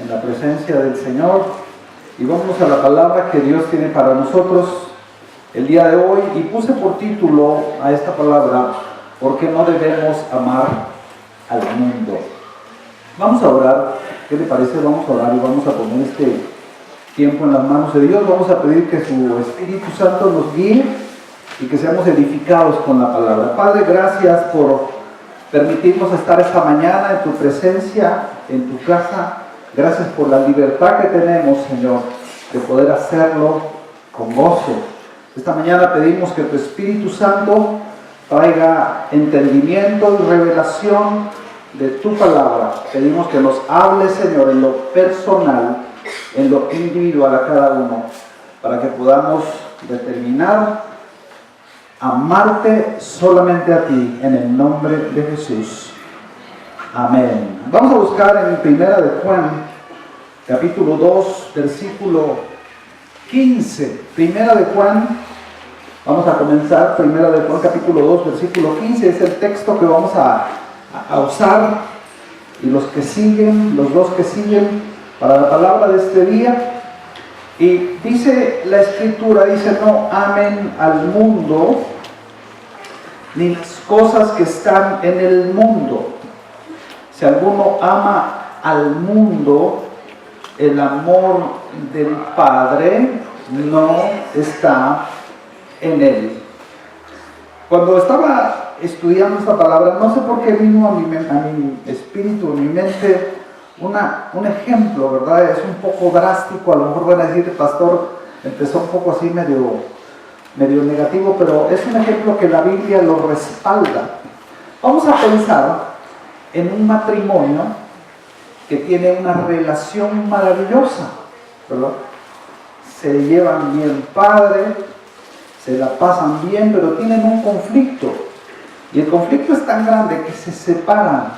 en la presencia del Señor y vamos a la palabra que Dios tiene para nosotros el día de hoy. Y puse por título a esta palabra: ¿por qué no debemos amar al mundo? Vamos a orar. ¿Qué le parece? Vamos a orar y vamos a poner este tiempo en las manos de Dios. Vamos a pedir que su Espíritu Santo nos guíe y que seamos edificados con la palabra. Padre, gracias por permitirnos estar esta mañana en tu presencia, en tu casa. Gracias por la libertad que tenemos, Señor, de poder hacerlo con gozo. Esta mañana pedimos que tu Espíritu Santo traiga entendimiento y revelación de tu palabra. Pedimos que nos hable, Señor, en lo personal, en lo individual a cada uno, para que podamos determinar amarte solamente a ti, en el nombre de Jesús. Amén. Vamos a buscar en Primera de Juan, capítulo 2, versículo 15. Primera de Juan, vamos a comenzar. Primera de Juan, capítulo 2, versículo 15, es el texto que vamos a usar, y los que siguen, los dos que siguen, para la palabra de este día. Y dice la Escritura, dice: no amen al mundo, ni las cosas que están en el mundo. Si alguno ama al mundo, el amor del Padre no está en él. Cuando estaba estudiando esta palabra, no sé por qué vino a mi espíritu, a mi mente, un ejemplo, ¿verdad? Es un poco drástico, a lo mejor van a decir: pastor, empezó un poco así medio negativo, pero es un ejemplo que la Biblia lo respalda. Vamos a pensar en un matrimonio que tiene una relación maravillosa, ¿verdad? Se llevan bien padre, se la pasan bien, pero tienen un conflicto. Y el conflicto es tan grande que se separan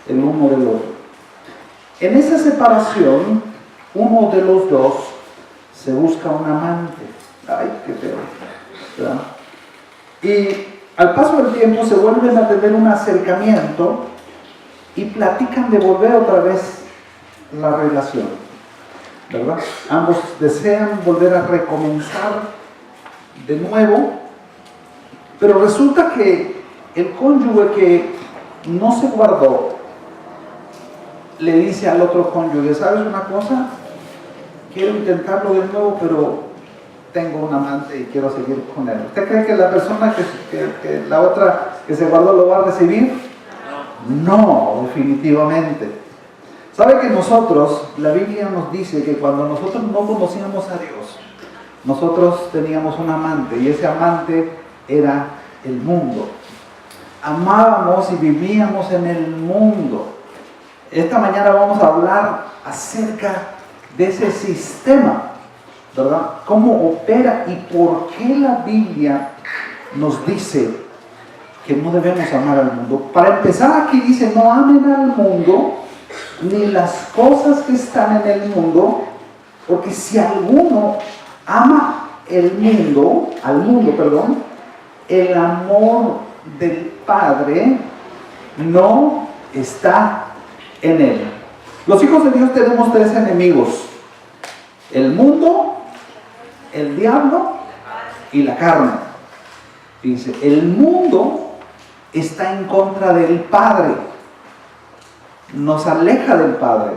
el uno del otro. En esa separación, uno de los dos se busca un amante. Ay, qué feo, ¿verdad? Y al paso del tiempo se vuelven a tener un acercamiento y platican de volver otra vez la relación, ¿verdad? Ambos desean volver a recomenzar de nuevo, pero resulta que el cónyuge que no se guardó le dice al otro cónyuge: ¿sabes una cosa? Quiero intentarlo de nuevo, pero tengo un amante y quiero seguir con él. ¿Usted cree que la persona que la otra que se guardó lo va a recibir? No, definitivamente. ¿Sabe que nosotros, la Biblia nos dice que cuando nosotros no conocíamos a Dios, nosotros teníamos un amante, y ese amante era el mundo? Amábamos y vivíamos en el mundo. Esta mañana vamos a hablar acerca de ese sistema, ¿verdad? Cómo opera y por qué la Biblia nos dice que no debemos amar al mundo. Para empezar, aquí dice: no amen al mundo, ni las cosas que están en el mundo, porque si alguno ama al mundo, el amor del Padre no está en él. Los hijos de Dios tenemos tres enemigos: el mundo, el diablo y la carne. Dice, el mundo está en contra del Padre, nos aleja del Padre.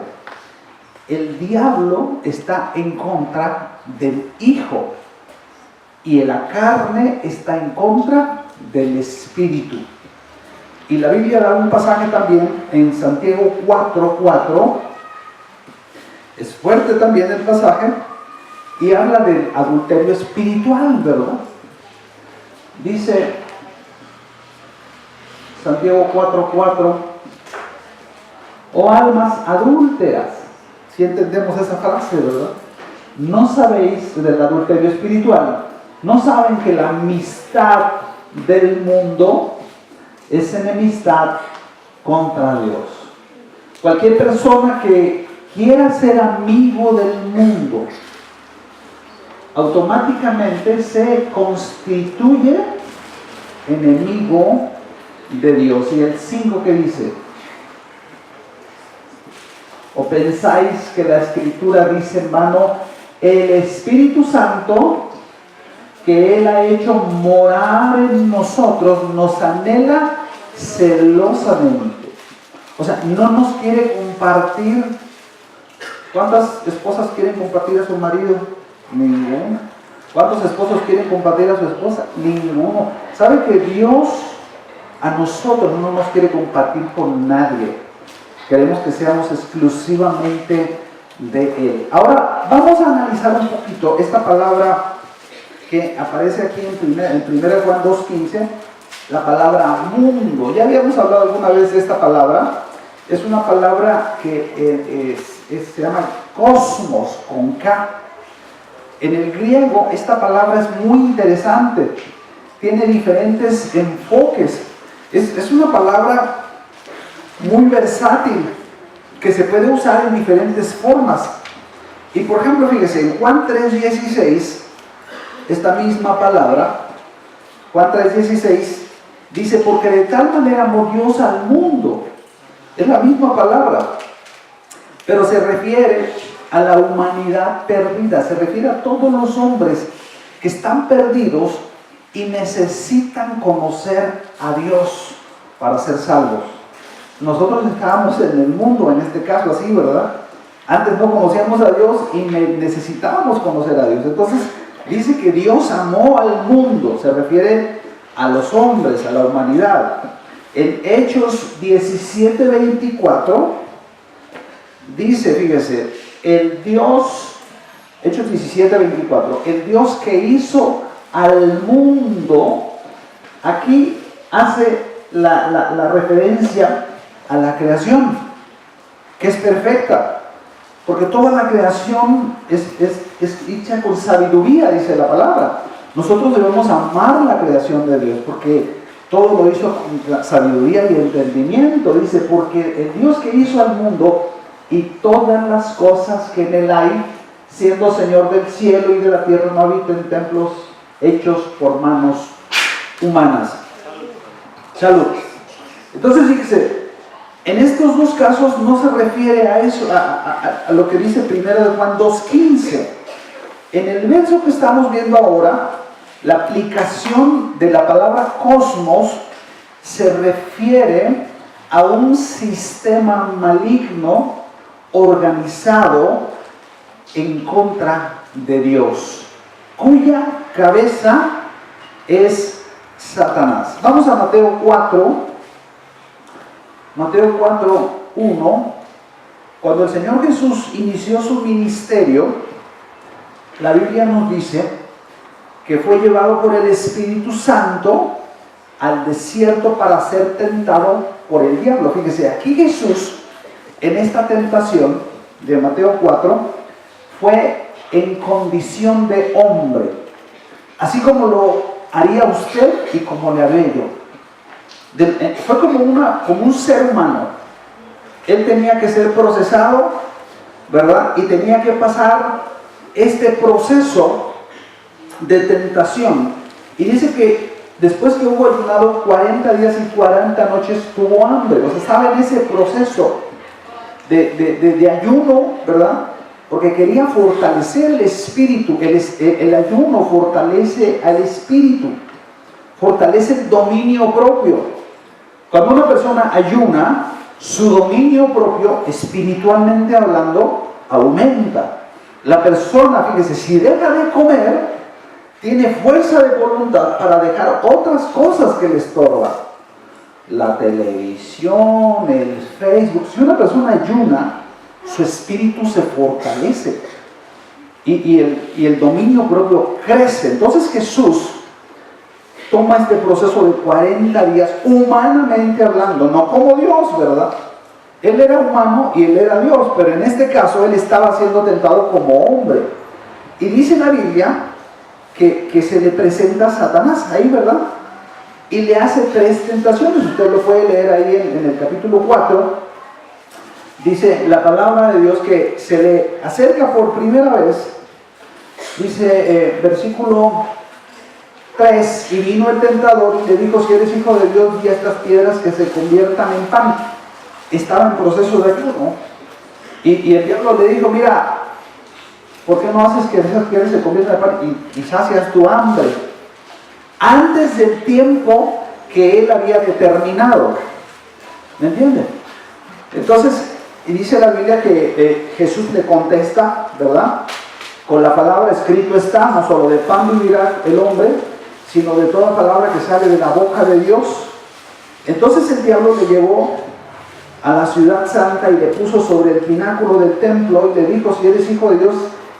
El diablo está en contra del Hijo, y la carne está en contra del Espíritu. Y la Biblia da un pasaje también en Santiago 4:4. Es fuerte también el pasaje, y habla del adulterio espiritual, ¿verdad? Dice Santiago 4:4: oh almas adúlteras. Si entendemos esa frase, ¿verdad? ¿No sabéis del adulterio espiritual? ¿No saben que la amistad del mundo es enemistad contra Dios? Cualquier persona que quiera ser amigo del mundo automáticamente se constituye enemigo de Dios. Y el 5 que dice: ¿O pensáis que la Escritura dice en vano, el Espíritu Santo que Él ha hecho morar en nosotros nos anhela celosamente? O sea, no nos quiere compartir. ¿Cuántas esposas quieren compartir a su marido? Ninguna. ¿Cuántos esposos quieren compartir a su esposa? Ninguno. ¿Sabe que Dios a nosotros no nos quiere compartir con nadie? Queremos que seamos exclusivamente de Él. Ahora, vamos a analizar un poquito esta palabra que aparece aquí en 1 Juan 2:15, la palabra mundo. Ya habíamos hablado alguna vez de esta palabra. Es una palabra que se llama cosmos, con K. En el griego esta palabra es muy interesante, tiene diferentes enfoques. Es una palabra muy versátil que se puede usar en diferentes formas. Y por ejemplo, fíjese, en Juan 3:16, esta misma palabra, Juan 3:16, dice, porque de tal manera amó Dios al mundo. Es la misma palabra, pero se refiere a la humanidad perdida, se refiere a todos los hombres que están perdidos y necesitan conocer a Dios para ser salvos. Nosotros estábamos en el mundo, en este caso así, ¿verdad? Antes no conocíamos a Dios y necesitábamos conocer a Dios. Entonces dice que Dios amó al mundo, se refiere a los hombres, a la humanidad. En Hechos 17:24 dice, fíjese, Hechos 17:24, el Dios que hizo al mundo, aquí hace la referencia a la creación, que es perfecta, porque toda la creación es hecha con sabiduría, dice la palabra. Nosotros debemos amar la creación de Dios, porque todo lo hizo con sabiduría y entendimiento. Dice, porque el Dios que hizo al mundo y todas las cosas que en él hay, siendo Señor del cielo y de la tierra, no habita en templos hechos por manos humanas. Salud. Entonces, fíjese, en estos dos casos no se refiere a eso, a lo que dice 1 Juan 2:15. En el verso que estamos viendo ahora, la aplicación de la palabra cosmos se refiere a un sistema maligno organizado en contra de Dios, cuya cabeza es Satanás. Vamos a Mateo 4:1. Cuando el Señor Jesús inició su ministerio, la Biblia nos dice que fue llevado por el Espíritu Santo al desierto para ser tentado por el diablo. Fíjese, aquí Jesús, en esta tentación de Mateo 4, fue en condición de hombre, así como lo haría usted y como le haré yo. Fue como un ser humano. Él tenía que ser procesado, ¿verdad? Y tenía que pasar este proceso de tentación. Y dice que después que hubo ayunado 40 días y 40 noches, tuvo hambre. O sea, estaba en ese proceso de ayuno, ¿verdad? Porque quería fortalecer el espíritu. El ayuno fortalece al espíritu, fortalece el dominio propio. Cuando una persona ayuna, su dominio propio, espiritualmente hablando, aumenta. La persona, fíjese, si deja de comer, tiene fuerza de voluntad para dejar otras cosas que le estorban. La televisión, el Facebook. Si una persona ayuna, su espíritu se fortalece y el dominio propio crece. Entonces Jesús toma este proceso de 40 días, humanamente hablando, no como Dios, ¿verdad? Él era humano y él era Dios, pero en este caso él estaba siendo tentado como hombre. Y dice la Biblia que se le presenta a Satanás ahí, ¿verdad? Y le hace 3 tentaciones. Usted lo puede leer ahí en el capítulo 4. Dice la palabra de Dios que se le acerca por primera vez. Dice versículo 3, y vino el tentador y le dijo, si eres hijo de Dios, di a estas piedras que se conviertan en pan. Estaba en proceso de ayuno. Y el diablo le dijo, mira, ¿por qué no haces que esas piedras se conviertan en pan y sacias tu hambre? Antes del tiempo que él había determinado. ¿Me entienden? Entonces, y dice la Biblia que Jesús le contesta, ¿verdad? Con la palabra escrito está, no solo de pan vivirá el hombre, sino de toda palabra que sale de la boca de Dios. Entonces el diablo le llevó a la ciudad santa y le puso sobre el pináculo del templo y le dijo, si eres hijo de Dios,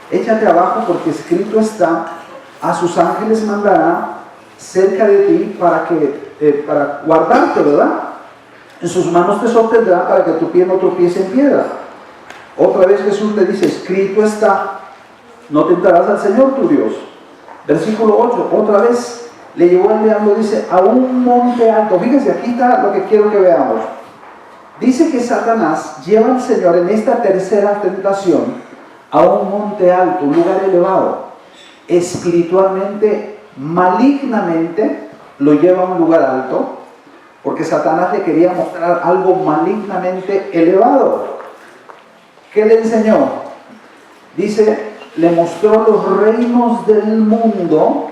échate abajo porque escrito está, a sus ángeles mandará cerca de ti para guardarte, ¿verdad? En sus manos te sostendrá para que tu pie no tropiece en piedra. Otra vez Jesús le dice, escrito está, no tentarás al Señor tu Dios. Versículo 8, otra vez le llevó el diablo, dice, a un monte alto. Fíjense, aquí está lo que quiero que veamos. Dice que Satanás lleva al Señor en esta tercera tentación a un monte alto, un lugar elevado. Espiritualmente, malignamente, lo lleva a un lugar alto, porque Satanás le quería mostrar algo malignamente elevado. ¿Qué le enseñó? Dice, le mostró los reinos del mundo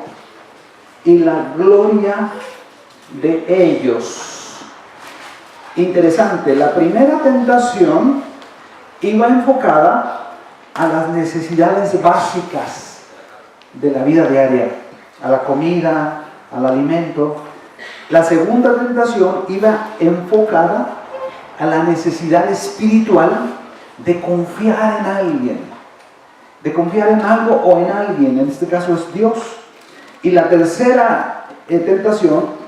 y la gloria de ellos. Interesante, la primera tentación iba enfocada a las necesidades básicas de la vida diaria, a la comida, al alimento. La segunda tentación iba enfocada a la necesidad espiritual de confiar en alguien, de confiar en algo o en alguien, en este caso es Dios. Y la tercera tentación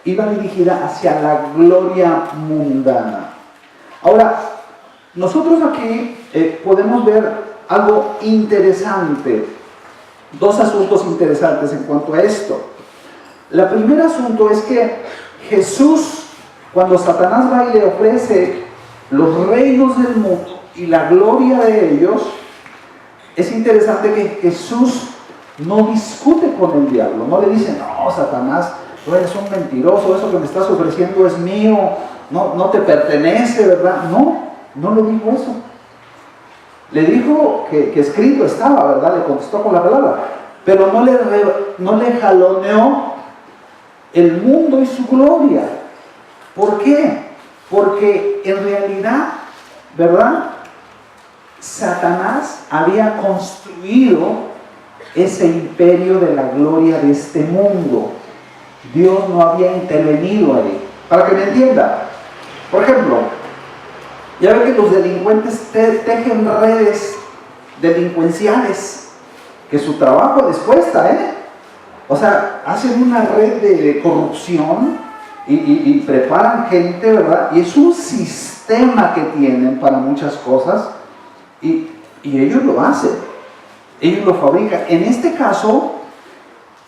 iba dirigida hacia la gloria mundana. Ahora, nosotros aquí podemos ver algo interesante, dos asuntos interesantes en cuanto a esto. El primer asunto es que Jesús, cuando Satanás va y le ofrece los reinos del mundo y la gloria de ellos, es interesante que Jesús no discute con el diablo, no le dice, no, Satanás, tú eres un mentiroso, eso que me estás ofreciendo es mío, no te pertenece, ¿verdad? No le dijo eso. Le dijo que escrito estaba, ¿verdad? Le contestó con la palabra, pero no le jaloneó el mundo y su gloria. ¿Por qué? Porque en realidad, ¿verdad? Satanás había construido ese imperio de la gloria de este mundo. Dios no había intervenido ahí. Para que me entienda, por ejemplo, ya ve que los delincuentes tejen redes delincuenciales, que su trabajo les cuesta, O sea, hacen una red de corrupción y preparan gente, ¿verdad? Y es un sistema que tienen para muchas cosas y ellos lo hacen, ellos lo fabrican. En este caso,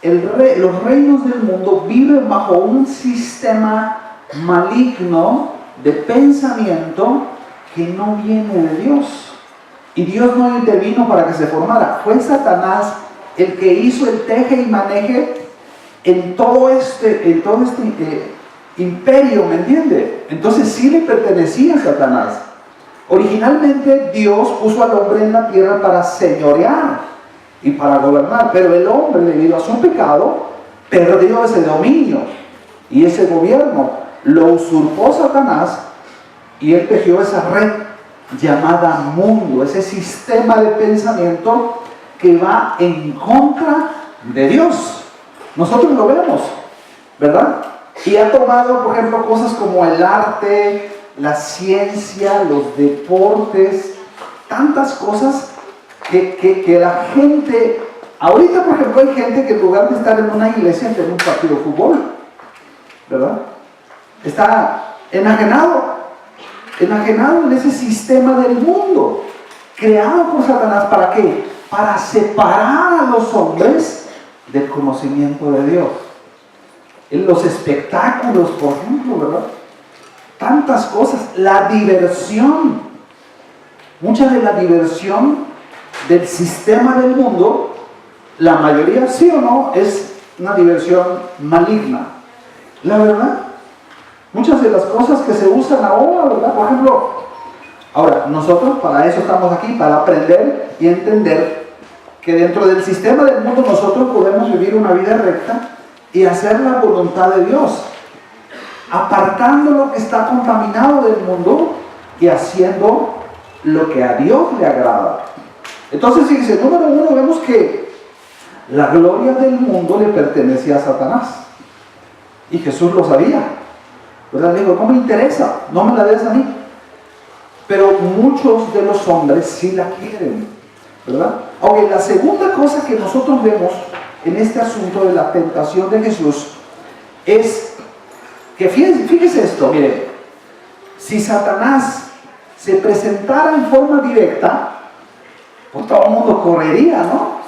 los reinos del mundo viven bajo un sistema maligno de pensamiento que no viene de Dios. Y Dios no intervino para que se formara. Fue Satanás el que hizo el teje y maneje en todo este imperio, ¿me entiende? Entonces sí le pertenecía a Satanás. Originalmente Dios puso al hombre en la tierra para señorear y para gobernar, pero el hombre, debido a su pecado, perdió ese dominio y ese gobierno. Lo usurpó Satanás y él tejió esa red llamada mundo, ese sistema de pensamiento que va en contra de Dios. Nosotros lo vemos, ¿verdad? Y ha tomado, por ejemplo, cosas como el arte, la ciencia, los deportes, tantas cosas que la gente, ahorita por ejemplo hay gente que en lugar de estar en una iglesia, está en un partido de fútbol, ¿verdad? Está enajenado en ese sistema del mundo, creado por Satanás. ¿Para qué? Para separar a los hombres del conocimiento de Dios. En los espectáculos, por ejemplo, ¿verdad? Tantas cosas, la diversión, mucha de la diversión del sistema del mundo, la mayoría, sí o no, es una diversión maligna. La verdad, muchas de las cosas que se usan ahora, ¿verdad? Por ejemplo, Ahora, nosotros para eso estamos aquí, para aprender y entender que dentro del sistema del mundo nosotros podemos vivir una vida recta y hacer la voluntad de Dios, apartando lo que está contaminado del mundo y haciendo lo que a Dios le agrada. Entonces, fíjense, número uno, vemos que la gloria del mundo le pertenecía a Satanás. Y Jesús lo sabía, ¿verdad? Le dijo, no me interesa, no me la des a mí. Pero muchos de los hombres sí la quieren, ¿verdad? Aunque la segunda cosa que nosotros vemos en este asunto de la tentación de Jesús es que, fíjese esto, miren, si Satanás se presentara en forma directa, pues todo el mundo correría, ¿no?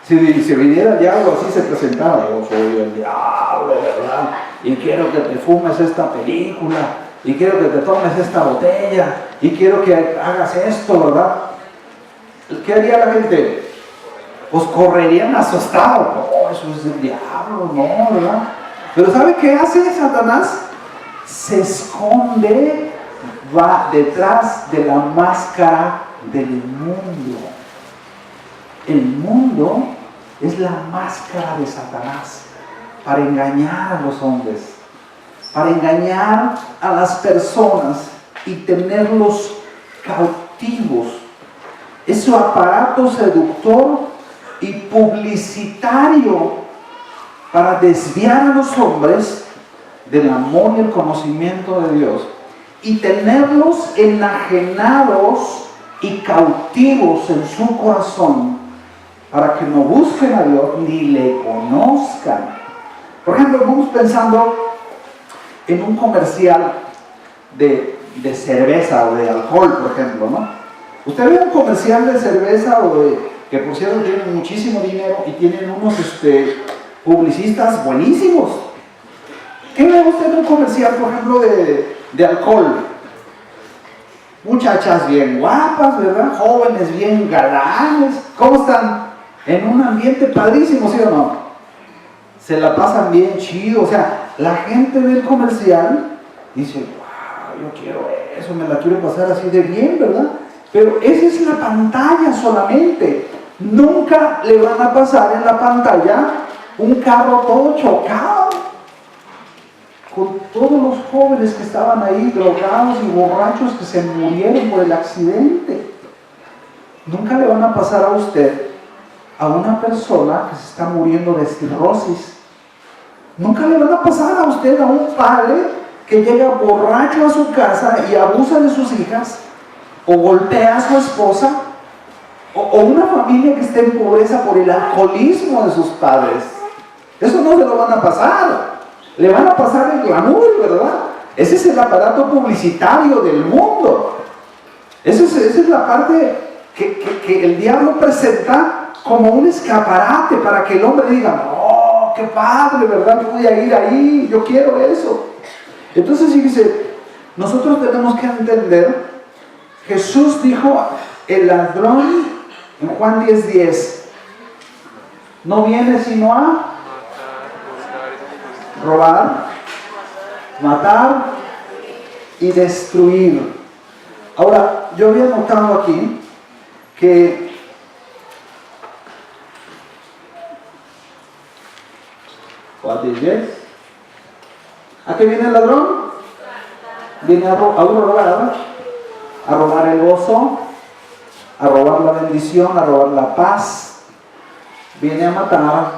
Si viniera el diablo así se presentara, yo soy el diablo, ¿verdad? Y quiero que te fumes esta película, y quiero que te tomes esta botella, y quiero que hagas esto, ¿verdad? ¿Qué haría la gente? Pues correrían asustados. No, eso es el diablo, no, ¿verdad? Pero ¿sabe qué hace Satanás? Se esconde, va detrás de la máscara del mundo. El mundo es la máscara de Satanás para engañar a los hombres, para engañar a las personas y tenerlos cautivos. Es su aparato seductor y publicitario para desviar a los hombres del amor y el conocimiento de Dios y tenerlos enajenados y cautivos en su corazón para que no busquen a Dios ni le conozcan. Por ejemplo, vamos pensando en un comercial de cerveza o de alcohol, por ejemplo, ¿no? Usted ve un comercial de cerveza o que por cierto tienen muchísimo dinero y tienen unos publicistas buenísimos. ¿Qué ve usted en un comercial, por ejemplo, de alcohol? Muchachas bien guapas, ¿verdad? Jóvenes bien galanes. ¿Cómo están? En un ambiente padrísimo, ¿sí o no? Se la pasan bien chido. O sea, la gente ve el comercial y dice, wow, yo quiero eso, me la quiero pasar así de bien, ¿verdad? Pero esa es la pantalla solamente. Nunca le van a pasar en la pantalla un carro todo chocado, con todos los jóvenes que estaban ahí drogados y borrachos que se murieron por el accidente. Nunca le van a pasar a usted a una persona que se está muriendo de cirrosis. Nunca le van a pasar a usted a un padre que llega borracho a su casa y abusa de sus hijas, o golpea a su esposa, o una familia que esté en pobreza por el alcoholismo de sus padres. Eso no se lo van a pasar. Le van a pasar el glamour, ¿verdad? Ese es el aparato publicitario del mundo. Esa es la parte que el diablo presenta como un escaparate para que el hombre diga, oh, qué padre, ¿verdad? Yo voy a ir ahí, yo quiero eso. Entonces, fíjese, nosotros tenemos que entender, Jesús dijo, el ladrón, en Juan 10:10, no viene sino a robar, matar y destruir. Ahora, yo había notado aquí que ¿a qué viene el ladrón? Viene a robar, a robar el gozo, a robar la bendición, a robar la paz. Viene a matar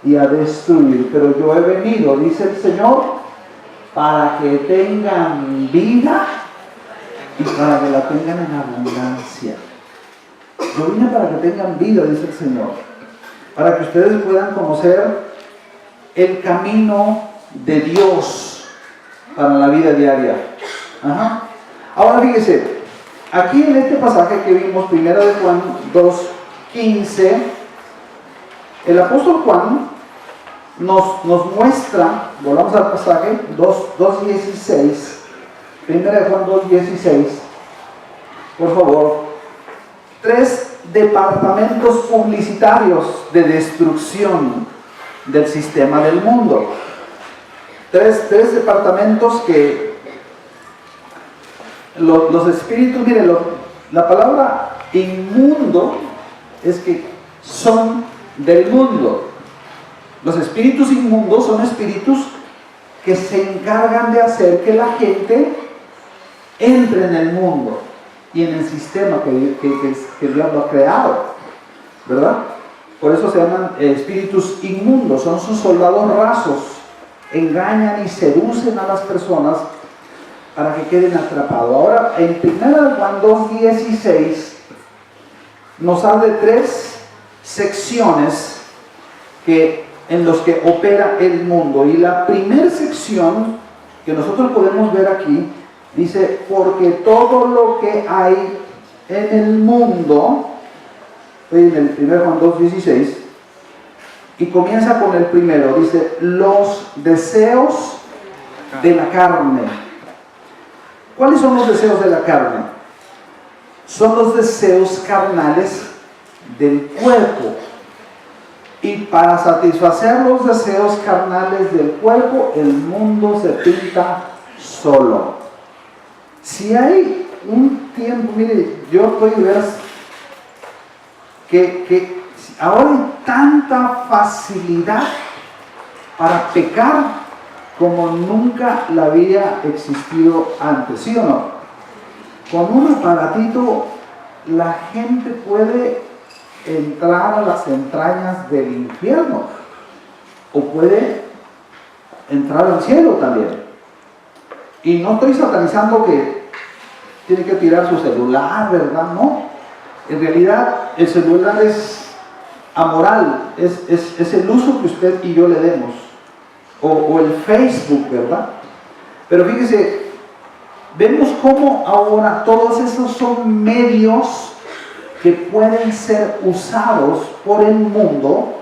y a destruir. Pero yo he venido, dice el Señor, para que tengan vida y para que la tengan en abundancia. Yo vine para que tengan vida, dice el Señor, para que ustedes puedan conocer el camino de Dios para la vida diaria. Ajá. Ahora fíjese, aquí en este pasaje que vimos, 1 de Juan 2:15, el apóstol Juan nos muestra, volvamos al pasaje 2:16, 1 de Juan 2:16, por favor, 3 departamentos publicitarios de destrucción del sistema del mundo. Tres departamentos que los espíritus, mire, la palabra inmundo es que son del mundo. Los espíritus inmundos son espíritus que se encargan de hacer que la gente entre en el mundo y en el sistema que el diablo ha creado, ¿verdad? Por eso se llaman espíritus inmundos, son sus soldados rasos, engañan y seducen a las personas para que queden atrapados. Ahora, en 1 Juan 2:16 nos habla de 3 secciones en los que opera el mundo. Y la primera sección que nosotros podemos ver aquí dice: porque todo lo que hay en el mundo, en el 1 Juan 2:16, y comienza con el primero, dice: los deseos de la carne. ¿Cuáles son los deseos de la carne? Son los deseos carnales del cuerpo. Y para satisfacer los deseos carnales del cuerpo, el mundo se pinta solo. Si hay un tiempo, mire, yo estoy ver que ahora hay tanta facilidad para pecar como nunca la había existido antes, ¿sí o no? Con un aparatito la gente puede entrar a las entrañas del infierno o puede entrar al cielo también. Y no estoy satanizando que tiene que tirar su celular, ¿verdad? No. En realidad el celular es amoral, es el uso que usted y yo le demos. O el Facebook, ¿verdad? Pero fíjese, vemos cómo ahora todos esos son medios que pueden ser usados por el mundo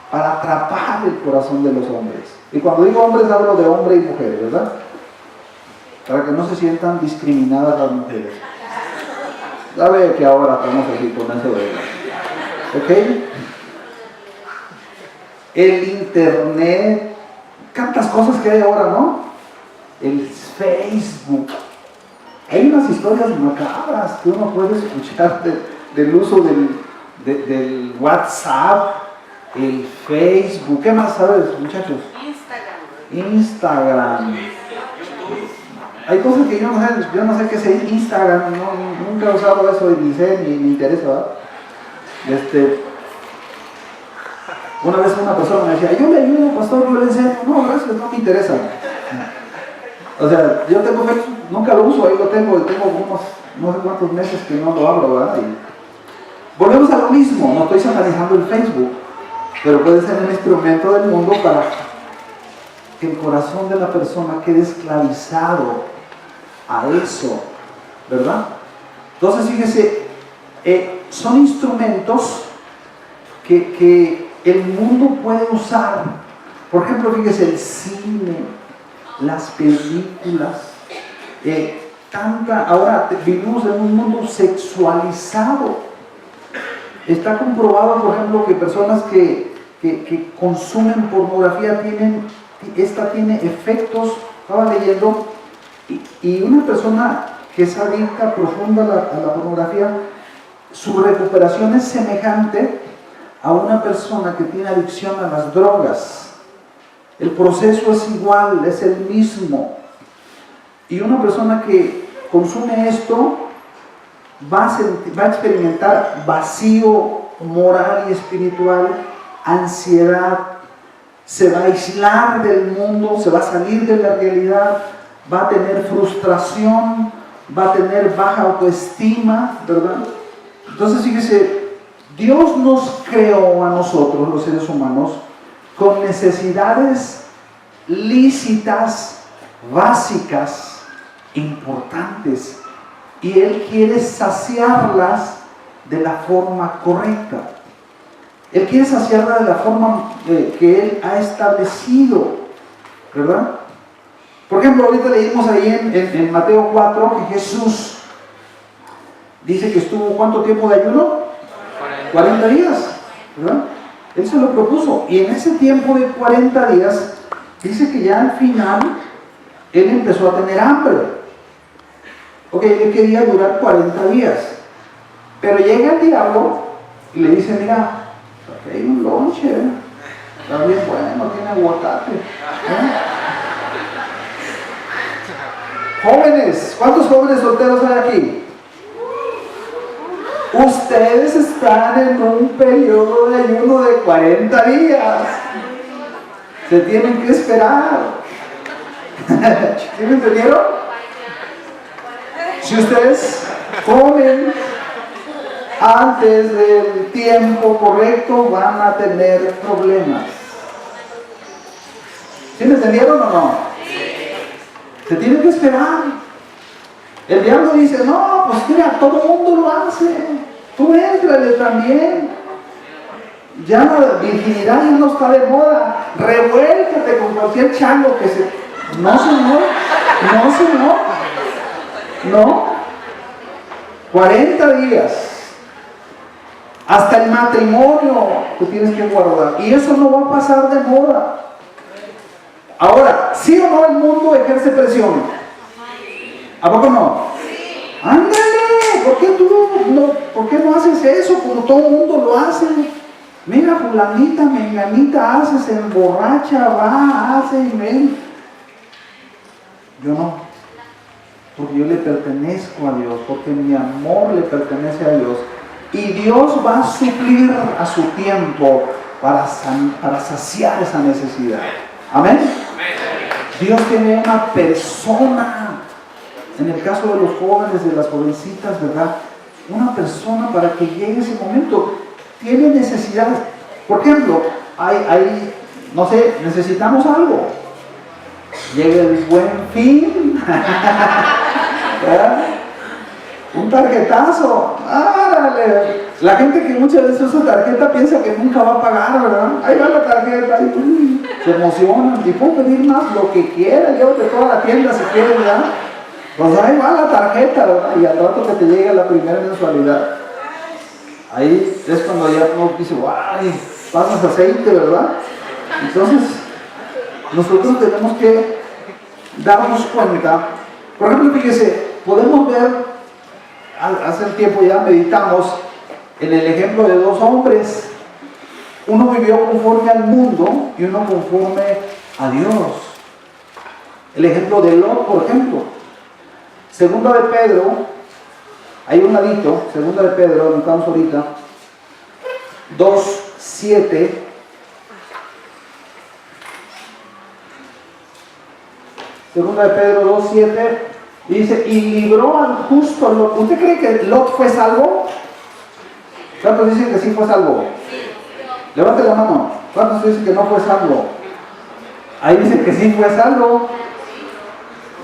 para atrapar el corazón de los hombres. Y cuando digo hombres hablo de hombre y mujeres, ¿verdad? Para que no se sientan discriminadas las mujeres. Ya ve que ahora estamos aquí con eso de... ¿Ok? El internet, tantas cosas que hay ahora, ¿no? El Facebook. Hay unas historias macabras que uno puede escuchar del uso del WhatsApp, el Facebook. ¿Qué más sabes, muchachos? Instagram. Hay cosas que yo no sé qué es Instagram, nunca he usado eso y ni sé, ni me interesa, ¿verdad? Una vez una persona me decía: yo le ayudo, pastor, yo le enseño. No, gracias, no me interesa. O sea, yo tengo Facebook, nunca lo uso, ahí lo tengo unos no sé cuántos meses que no lo abro, ¿verdad? Y volvemos a lo mismo, no estoy satanizando el Facebook, pero puede ser un instrumento del mundo para que el corazón de la persona quede esclavizado a eso, ¿verdad? Entonces, fíjese, son instrumentos que el mundo puede usar. Por ejemplo, fíjese, el cine, las películas, ahora vivimos en un mundo sexualizado. Está comprobado, por ejemplo, que personas que consumen pornografía tiene efectos. Estaba leyendo, y una persona que es adicta profunda a la pornografía, su recuperación es semejante a una persona que tiene adicción a las drogas. El proceso es igual, es el mismo. Y una persona que consume esto va a experimentar vacío moral y espiritual, ansiedad, se va a aislar del mundo, se va a salir de la realidad, va a tener frustración, va a tener baja autoestima, ¿verdad? Entonces, fíjese, Dios nos creó a nosotros, los seres humanos, con necesidades lícitas, básicas, importantes, y Él quiere saciarlas de la forma correcta. Él quiere saciarlas de la forma que Él ha establecido, ¿verdad? Por ejemplo, ahorita leímos ahí en Mateo 4 que Jesús dice que estuvo ¿cuánto tiempo de ayuno? 40 días, ¿verdad? Él se lo propuso, y en ese tiempo de 40 días dice que ya al final Él empezó a tener hambre. Ok, él quería durar 40 días. Pero llega el diablo y le dice, mira, aquí hay un lonche, está bien bueno, tiene aguacate. Jóvenes, ¿cuántos jóvenes solteros hay aquí? Ustedes están en un periodo de ayuno de 40 días. Se tienen que esperar. ¿Sí me entendieron? Si ustedes comen antes del tiempo correcto, van a tener problemas. ¿Sí me entendieron o no? Se tienen que esperar. El diablo dice, no, pues mira, todo el mundo lo hace. Tú éntrale también. Ya la virginidad ya no está de moda. Revuélcate con cualquier chango que se... No, señor. No, señor. No. 40 días. Hasta el matrimonio tú tienes que guardar. Y eso no va a pasar de moda. Ahora, ¿sí o no el mundo ejerce presión? ¿A poco no? Ándale, ¿por qué no haces eso como todo el mundo lo hace? Mira, fulanita, menganita hace, se emborracha, va, hace y ven. Yo no, porque yo le pertenezco a Dios, porque mi amor le pertenece a Dios. Y Dios va a suplir a su tiempo para saciar esa necesidad. Amén. Dios tiene una persona, en el caso de los jóvenes, de las jovencitas, ¿verdad? Una persona para que llegue ese momento. Tiene necesidades. Por ejemplo, no sé, necesitamos algo. Llega el Buen Fin. ¿Verdad? Un tarjetazo. ¡Árale! La gente que muchas veces usa tarjeta piensa que nunca va a pagar, ¿verdad? Ahí va la tarjeta, y se emocionan. Y puedo pedir más lo que quiera, llévate toda la tienda si quieres, ¿verdad? Pues ahí va la tarjeta, ¿verdad? Y al rato que te llega la primera mensualidad, ahí es cuando ya uno dice, ¡guay! Pasas aceite, ¿verdad? Entonces, nosotros tenemos que darnos cuenta. Por ejemplo, fíjese, podemos ver, hace tiempo ya meditamos en el ejemplo de dos hombres. Uno vivió conforme al mundo y uno conforme a Dios. El ejemplo de Lot, por ejemplo. Segunda de Pedro, hay un ladito, segunda de Pedro, donde estamos ahorita, 2:7. Segunda de Pedro 2:7 dice, y libró al justo Lot. ¿Usted cree que Lot fue salvo? ¿Cuántos dicen que sí fue salvo? Levante la mano. ¿Cuántos dicen que no fue salvo? Ahí dice que sí fue salvo.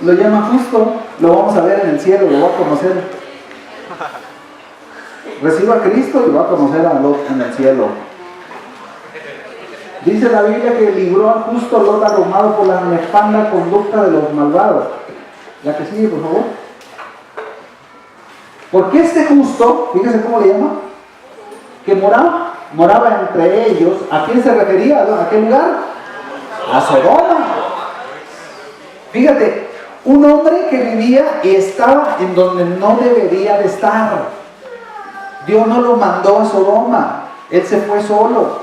Lo llama justo. Lo vamos a ver en el cielo, lo va a conocer. Reciba a Cristo y va a conocer a Lot en el cielo. Dice la Biblia que libró al justo Lot arrumado por la nefanda conducta de los malvados. La que sigue, por favor. Porque este justo, fíjese cómo le llama, que moraba entre ellos. ¿A quién se refería? ¿A qué lugar? A Sodoma. Fíjate, un hombre que vivía y estaba en donde no debería de estar. Dios no lo mandó a Sodoma, él se fue solo.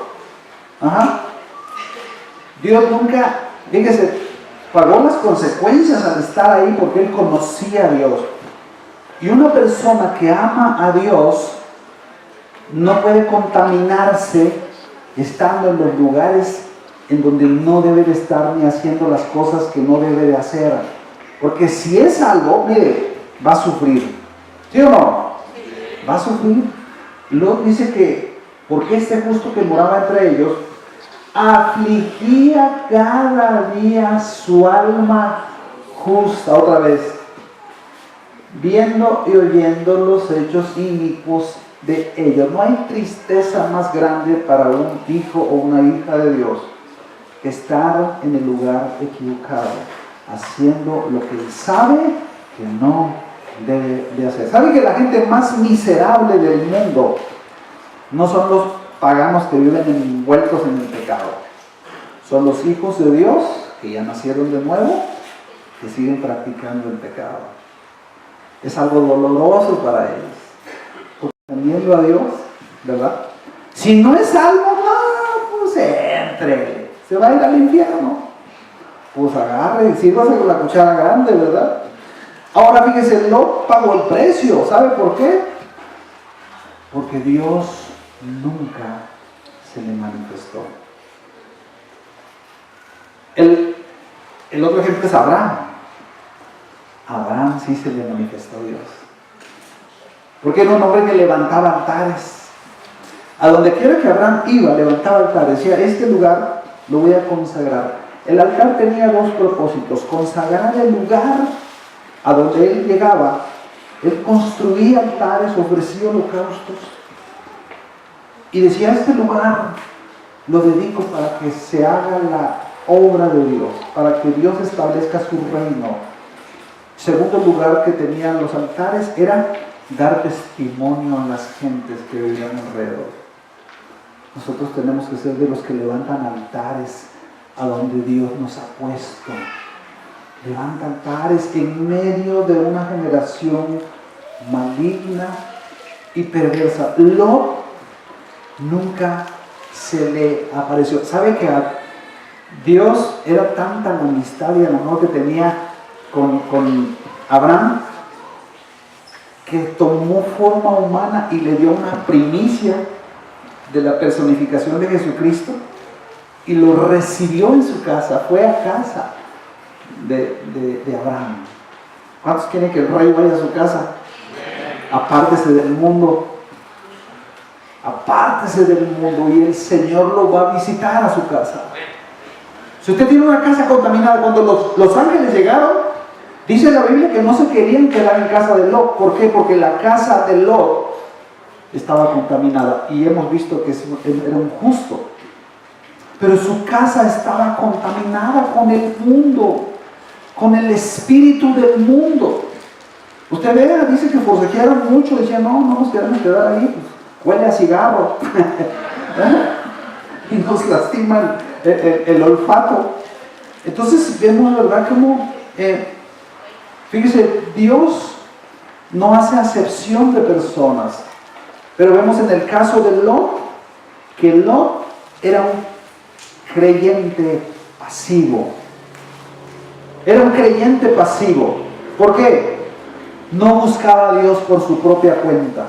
Ajá. Dios nunca, fíjese, pagó las consecuencias al estar ahí porque él conocía a Dios. Y una persona que ama a Dios no puede contaminarse estando en los lugares en donde no debe de estar ni haciendo las cosas que no debe de hacer. Porque si es algo, mire, va a sufrir. ¿Sí o no? Va a sufrir. Lot dice que, porque este justo que moraba entre ellos, afligía cada día su alma justa, otra vez, viendo y oyendo los hechos inicuos de ellos. No hay tristeza más grande para un hijo o una hija de Dios que estar en el lugar equivocado, haciendo lo que él sabe que no debe de hacer. ¿Sabe que la gente más miserable del mundo no son los paganos que viven envueltos en el pecado? Son los hijos de Dios que ya nacieron de nuevo, que siguen practicando el pecado. es algo doloroso para ellos. Porque teniendo a Dios, ¿verdad? Si no es salvo, no, pues entre, se va a ir al infierno. Pues agarre, sírvase con la cuchara grande, ¿verdad? Ahora fíjese, Lot pagó el precio. ¿Sabe por qué? Porque Dios nunca se le manifestó. El otro ejemplo es Abraham. Abraham sí se le manifestó Dios. Porque era un hombre que levantaba altares. A donde quiera que Abraham iba, levantaba altares. Decía, este lugar lo voy a consagrar. El altar tenía dos propósitos: consagrar el lugar a donde él llegaba. Él construía altares, ofrecía holocaustos y decía, este lugar lo dedico para que se haga la obra de Dios, para que Dios establezca su reino. Segundo lugar que tenían los altares era dar testimonio a las gentes que vivían alrededor. Nosotros tenemos que ser de los que levantan altares a donde Dios nos ha puesto. Levanta altares en medio de una generación maligna y perversa. Lot nunca se le apareció. ¿Sabe que a Dios era tanta la amistad y el amor que tenía con Abraham, que tomó forma humana y le dio una primicia de la personificación de Jesucristo y lo recibió en su casa? Fue a casa de Abraham. ¿Cuántos quieren que el rey vaya a su casa? Apártese del mundo. Apártese del mundo y el Señor lo va a visitar a su casa. Si usted tiene una casa contaminada, cuando los ángeles llegaron, dice la Biblia que no se querían quedar en casa de Lot. ¿Por qué? Porque la casa de Lot estaba contaminada y hemos visto que era un justo. Pero su casa estaba contaminada con el mundo, con el espíritu del mundo. Usted ve, dice que forcejearon mucho, decían, no nos queremos quedar ahí, pues, huele a cigarro. Y nos lastima el olfato. Entonces vemos, ¿verdad?, como, fíjese, Dios no hace acepción de personas. Pero vemos en el caso de Lot, que Lot era un creyente pasivo. Era un creyente pasivo. ¿Por qué? No buscaba a Dios por su propia cuenta.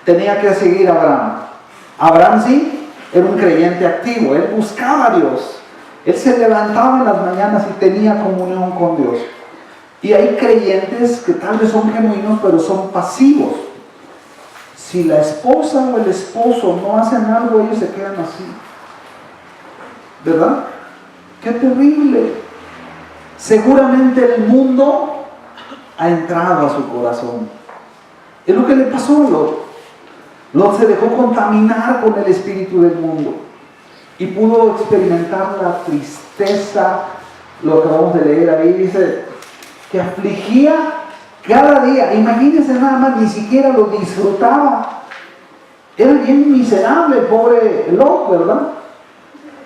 Tenía que seguir a Abraham. Abraham sí, era un creyente activo. Él buscaba a Dios. Él se levantaba en las mañanas y tenía comunión con Dios. Y hay creyentes que tal vez son genuinos, pero son pasivos. Si la esposa o el esposo no hacen algo, ellos se quedan así. ¿Verdad? ¡Qué terrible! Seguramente el mundo ha entrado a su corazón. Es lo que le pasó a Lot. Lot se dejó contaminar con el espíritu del mundo y pudo experimentar la tristeza. Lo acabamos de leer ahí, dice que afligía cada día. Imagínense nada más, ni siquiera lo disfrutaba. Era bien miserable, pobre Lot, ¿verdad?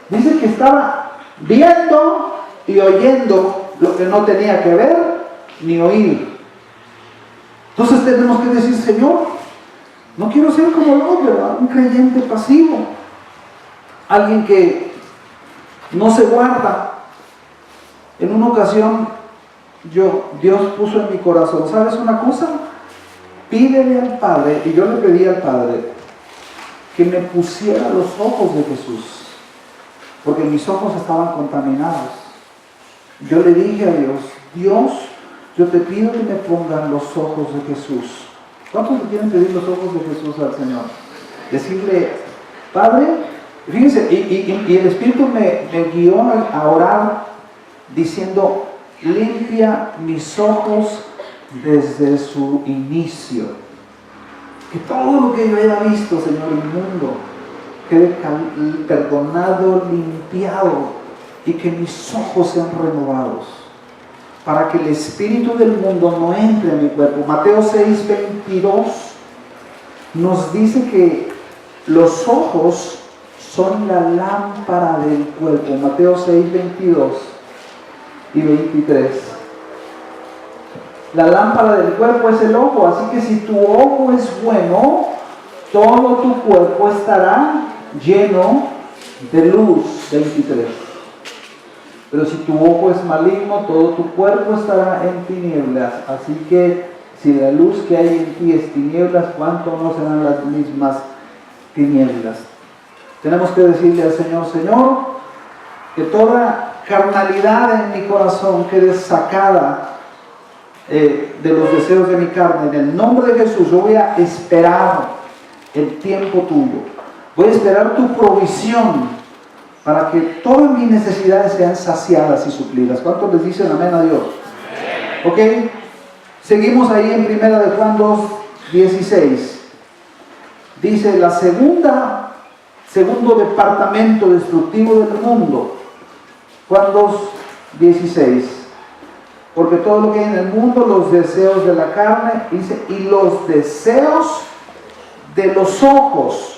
Dice que estaba viendo y oyendo lo que no tenía que ver ni oír. Entonces tenemos que decir, Señor, no quiero ser como Lot, ¿verdad? Un creyente pasivo. Alguien que no se guarda. En una ocasión, Dios puso en mi corazón, ¿sabes una cosa? Pídele al Padre, y yo le pedí al Padre que me pusiera los ojos de Jesús, porque mis ojos estaban contaminados. Yo le dije a Dios, Dios, yo te pido que me pongan los ojos de Jesús. ¿Cuántos le quieren pedir los ojos de Jesús al Señor? Decirle, Padre, fíjense, y el Espíritu me guió a orar diciendo, limpia mis ojos desde su inicio. Que todo lo que yo haya visto, Señor, inmundo, quede perdonado, limpiado, y que mis ojos sean renovados, para que el espíritu del mundo no entre en mi cuerpo. Mateo 6:22 nos dice que los ojos son la lámpara del cuerpo. Mateo 6:22 y 23. la lámpara del cuerpo es el ojo, así que si tu ojo es bueno, todo tu cuerpo estará lleno de luz. 23. Pero si tu ojo es maligno, todo tu cuerpo estará en tinieblas. Así que si la luz que hay en ti es tinieblas, ¿cuánto no serán las mismas tinieblas? Tenemos que decirle al Señor: Señor, que toda carnalidad en mi corazón quede sacada de los deseos de mi carne. En el nombre de Jesús, yo voy a esperar el tiempo tuyo. Voy a esperar tu provisión para que todas mis necesidades sean saciadas y suplidas. ¿Cuántos les dicen amén a Dios? Ok, seguimos ahí en 1 de Juan 2:16. Dice: la segundo departamento destructivo del mundo. Juan 2:16. Porque todo lo que hay en el mundo, los deseos de la carne, dice, y los deseos de los ojos.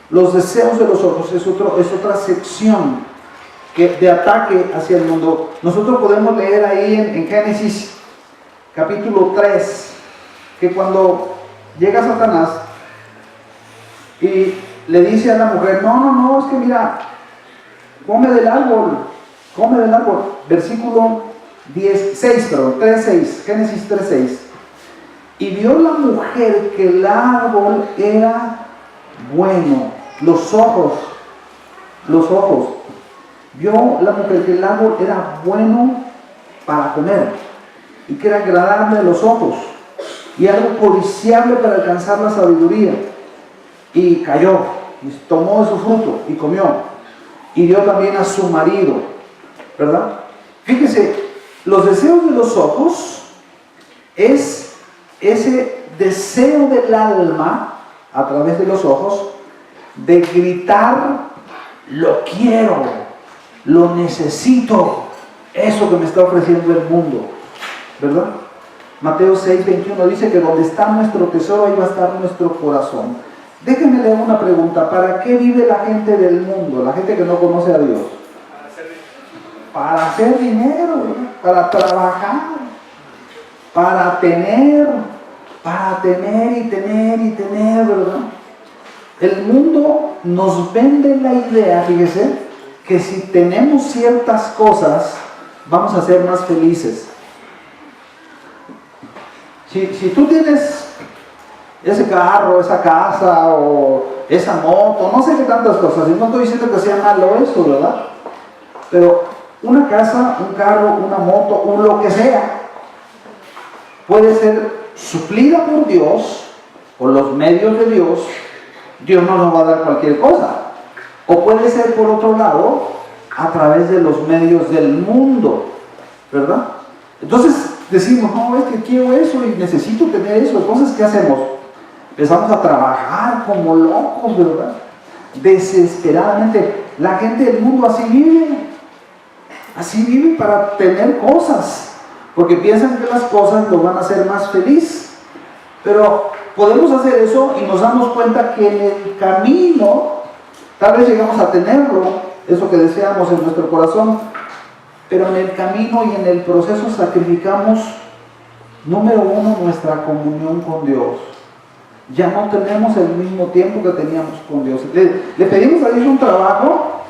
Los deseos de los ojos es otra sección de ataque hacia el mundo. Nosotros podemos leer ahí en Génesis capítulo 3, que cuando llega Satanás y le dice a la mujer: no, es que mira, come del árbol. Versículo 3:6, Génesis 3:6. Y vio la mujer que el árbol era bueno. Los ojos. Vio la mujer que el árbol era bueno para comer y que era agradable a los ojos y algo codiciable para alcanzar la sabiduría. Y cayó, y tomó de su fruto y comió. Y dio también a su marido, ¿verdad? Fíjese, los deseos de los ojos es ese deseo del alma a través de los ojos de gritar: lo quiero, lo necesito, eso que me está ofreciendo el mundo, ¿verdad? Mateo 6:21 dice que donde está nuestro tesoro, ahí va a estar nuestro corazón. Déjenme leer una pregunta: ¿para qué vive la gente del mundo, la gente que no conoce a Dios? Para hacer dinero, ¿verdad? Para trabajar, para tener y tener, ¿verdad? El mundo nos vende la idea, fíjese, que si tenemos ciertas cosas, vamos a ser más felices. Si tú tienes ese carro, esa casa o esa moto, no sé qué tantas cosas, y no estoy diciendo que sea malo eso, ¿verdad? Pero una casa, un carro, una moto, o lo que sea, puede ser suplida por Dios, por los medios de Dios. Dios no nos va a dar cualquier cosa. O puede ser, por otro lado, a través de los medios del mundo, ¿verdad? Entonces decimos: no, es que quiero eso y necesito tener eso. Entonces, ¿qué hacemos? Empezamos a trabajar como locos, ¿verdad? Desesperadamente. La gente del mundo así vive para tener cosas, porque piensan que las cosas lo van a hacer más feliz. Pero podemos hacer eso y nos damos cuenta que en el camino, tal vez llegamos a tenerlo, eso que deseamos en nuestro corazón, pero en el camino y en el proceso sacrificamos, número uno, nuestra comunión con Dios. Ya no tenemos el mismo tiempo que teníamos con Dios. Le pedimos a Dios un trabajo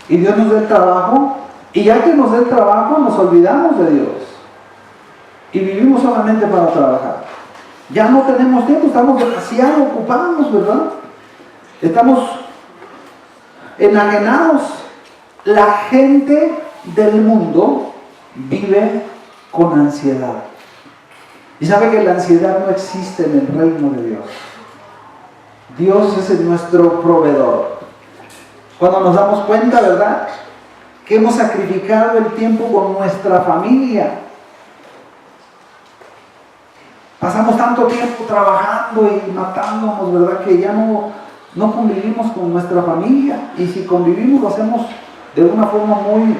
y Dios nos da el trabajo, y ya que nos da el trabajo nos olvidamos de Dios y vivimos solamente para trabajar. Ya no tenemos tiempo, estamos demasiado ocupados, ¿verdad? Estamos enajenados. La gente del mundo vive con ansiedad. Y sabe que la ansiedad no existe en el reino de Dios. Dios es nuestro proveedor. Cuando nos damos cuenta, ¿verdad?, que hemos sacrificado el tiempo con nuestra familia. Pasamos tanto tiempo trabajando y matándonos, ¿verdad?, que ya no convivimos con nuestra familia. Y si convivimos, lo hacemos de una forma muy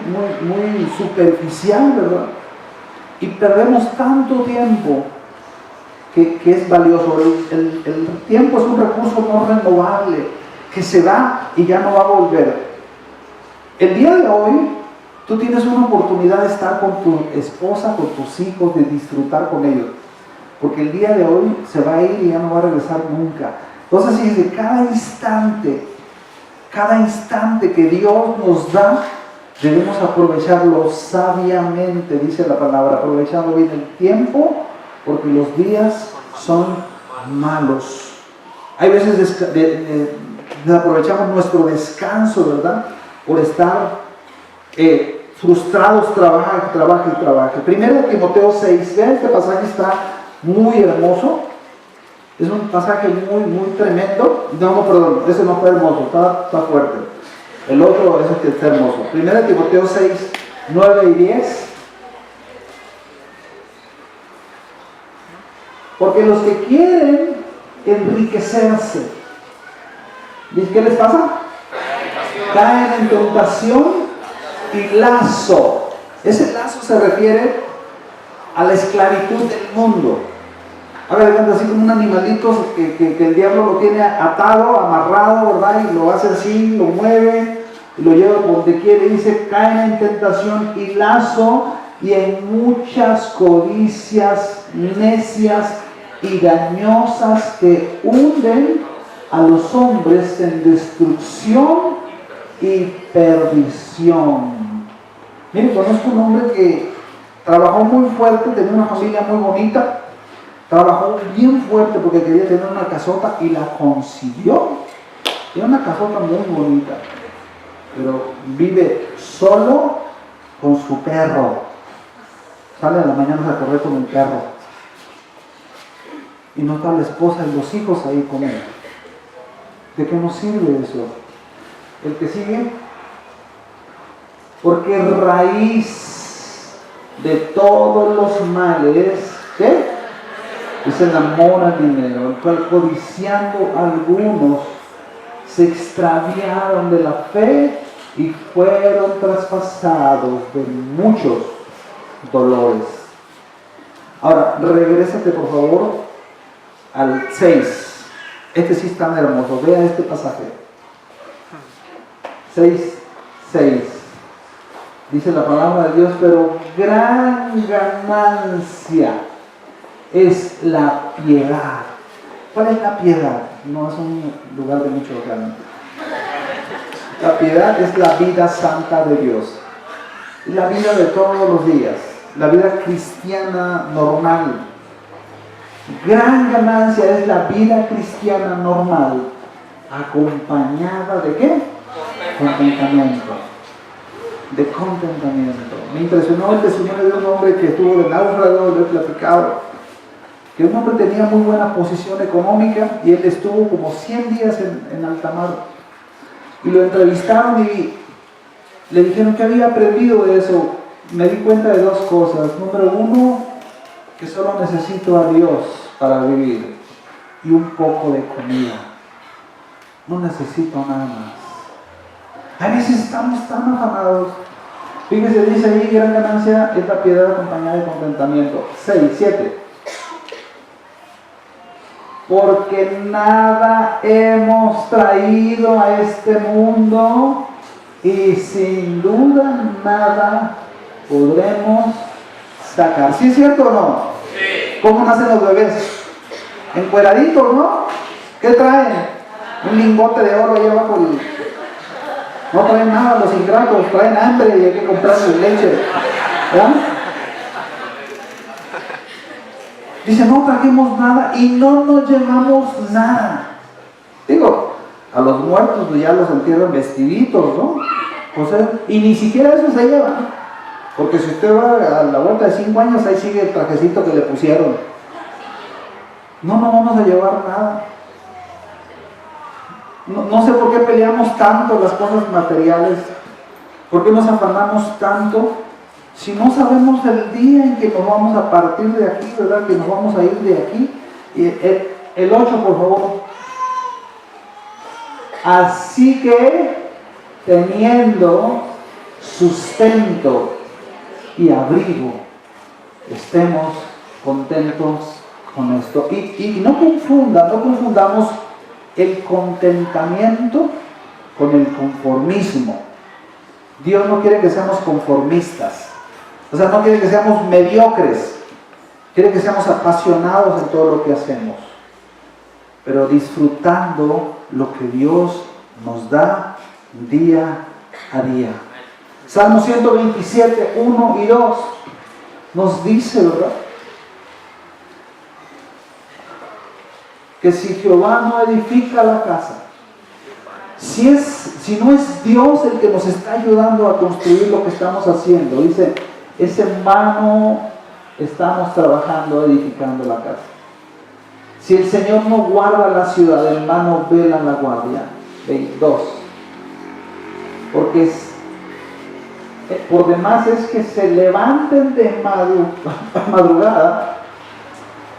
superficial, ¿verdad? Y perdemos tanto tiempo que es valioso. El tiempo es un recurso no renovable, que se da y ya no va a volver. El día de hoy Tú tienes una oportunidad de estar con tu esposa, con tus hijos, de disfrutar con ellos. Porque el día de hoy se va a ir y ya no va a regresar nunca. Entonces, fíjense, cada instante que Dios nos da, debemos aprovecharlo sabiamente, dice la palabra, aprovechando bien el tiempo, porque los días son malos. Hay veces desaprovechamos nuestro descanso, ¿verdad? Por estar frustrados, trabaja. Primero Timoteo 6, vean, este pasaje está muy hermoso. Es un pasaje muy tremendo. No, perdón, ese no está hermoso, está fuerte. El otro es el que está hermoso. Primero Timoteo 6, 9 y 10. Porque los que quieren enriquecerse, ¿qué les pasa? Caen en tentación y lazo. Ese lazo se refiere a la esclavitud del mundo. Hagan así como un animalito que el diablo lo tiene atado, amarrado, ¿verdad? Y lo hace así, lo mueve, y lo lleva por donde quiere. Dice, caen en tentación y lazo y en muchas codicias necias y dañosas que hunden a los hombres en destrucción y perdición. Miren, conozco un hombre que trabajó muy fuerte, tenía una familia muy bonita, trabajó bien fuerte porque quería tener una casota y la consiguió. Era una casota muy bonita, pero vive solo con su perro. Sale a la mañana a correr con el perro. Y no está la esposa y los hijos ahí con él. ¿De qué nos sirve eso? El que sigue. Porque raíz de todos los males, ¿qué? Es el amor al dinero, el cual codiciando algunos se extraviaron de la fe y fueron traspasados de muchos dolores. Ahora, regrésate por favor al 6. Este sí es tan hermoso. Vea este pasaje. 6. Dice la palabra de Dios, pero gran ganancia es la piedad. ¿Cuál es la piedad? No es un lugar de mucho realmente. La piedad es la vida santa de Dios. La vida de todos los días. La vida cristiana normal. Gran ganancia es la vida cristiana normal, acompañada de ¿qué? Contentamiento. De contentamiento. Me impresionó el testimonio de un hombre que estuvo de náufrago, lo he platicado, que un hombre tenía muy buena posición económica y él estuvo como 100 días en alta mar. Y lo entrevistaron y le dijeron que había aprendido de eso. Me di cuenta de dos cosas. Número uno, que solo necesito a Dios para vivir y un poco de comida. No necesito nada más. A veces estamos tan afanados. Fíjense, dice ahí, gran ganancia es la piedad acompañada de contentamiento. 7. Porque nada hemos traído a este mundo y sin duda nada podremos sacar. ¿Sí es cierto o no? Sí. ¿Cómo nacen los bebés? Encueraditos, ¿no? ¿Qué traen? Un lingote de oro ahí abajo. No traen nada los ingratos, traen hambre y hay que comprarles leche. ¿Verdad? Dice, no trajimos nada y no nos llevamos nada. Digo, a los muertos ya los entierran vestiditos, ¿no? O sea, y ni siquiera eso se lleva. Porque si usted va a la vuelta de 5 años, ahí sigue el trajecito que le pusieron. No vamos a llevar nada. No sé por qué peleamos tanto las cosas materiales. ¿Por qué nos afanamos tanto? Si no sabemos el día en que nos vamos a partir de aquí, ¿verdad? Que nos vamos a ir de aquí. El 8, por favor. Así que, teniendo sustento y abrigo, estemos contentos con esto. Y no confundamos el contentamiento con el conformismo. Dios no quiere que seamos conformistas. O sea, no quiere que seamos mediocres. Quiere que seamos apasionados en todo lo que hacemos. Pero disfrutando lo que Dios nos da día a día. Salmo 127, 1 y 2 nos dice, ¿verdad?, que si Jehová no edifica la casa, si no es Dios el que nos está ayudando a construir lo que estamos haciendo, dice, es en vano estamos trabajando, edificando la casa. Si el Señor no guarda la ciudad, en vano vela la guardia. 2. Porque por demás es que se levanten de madrugada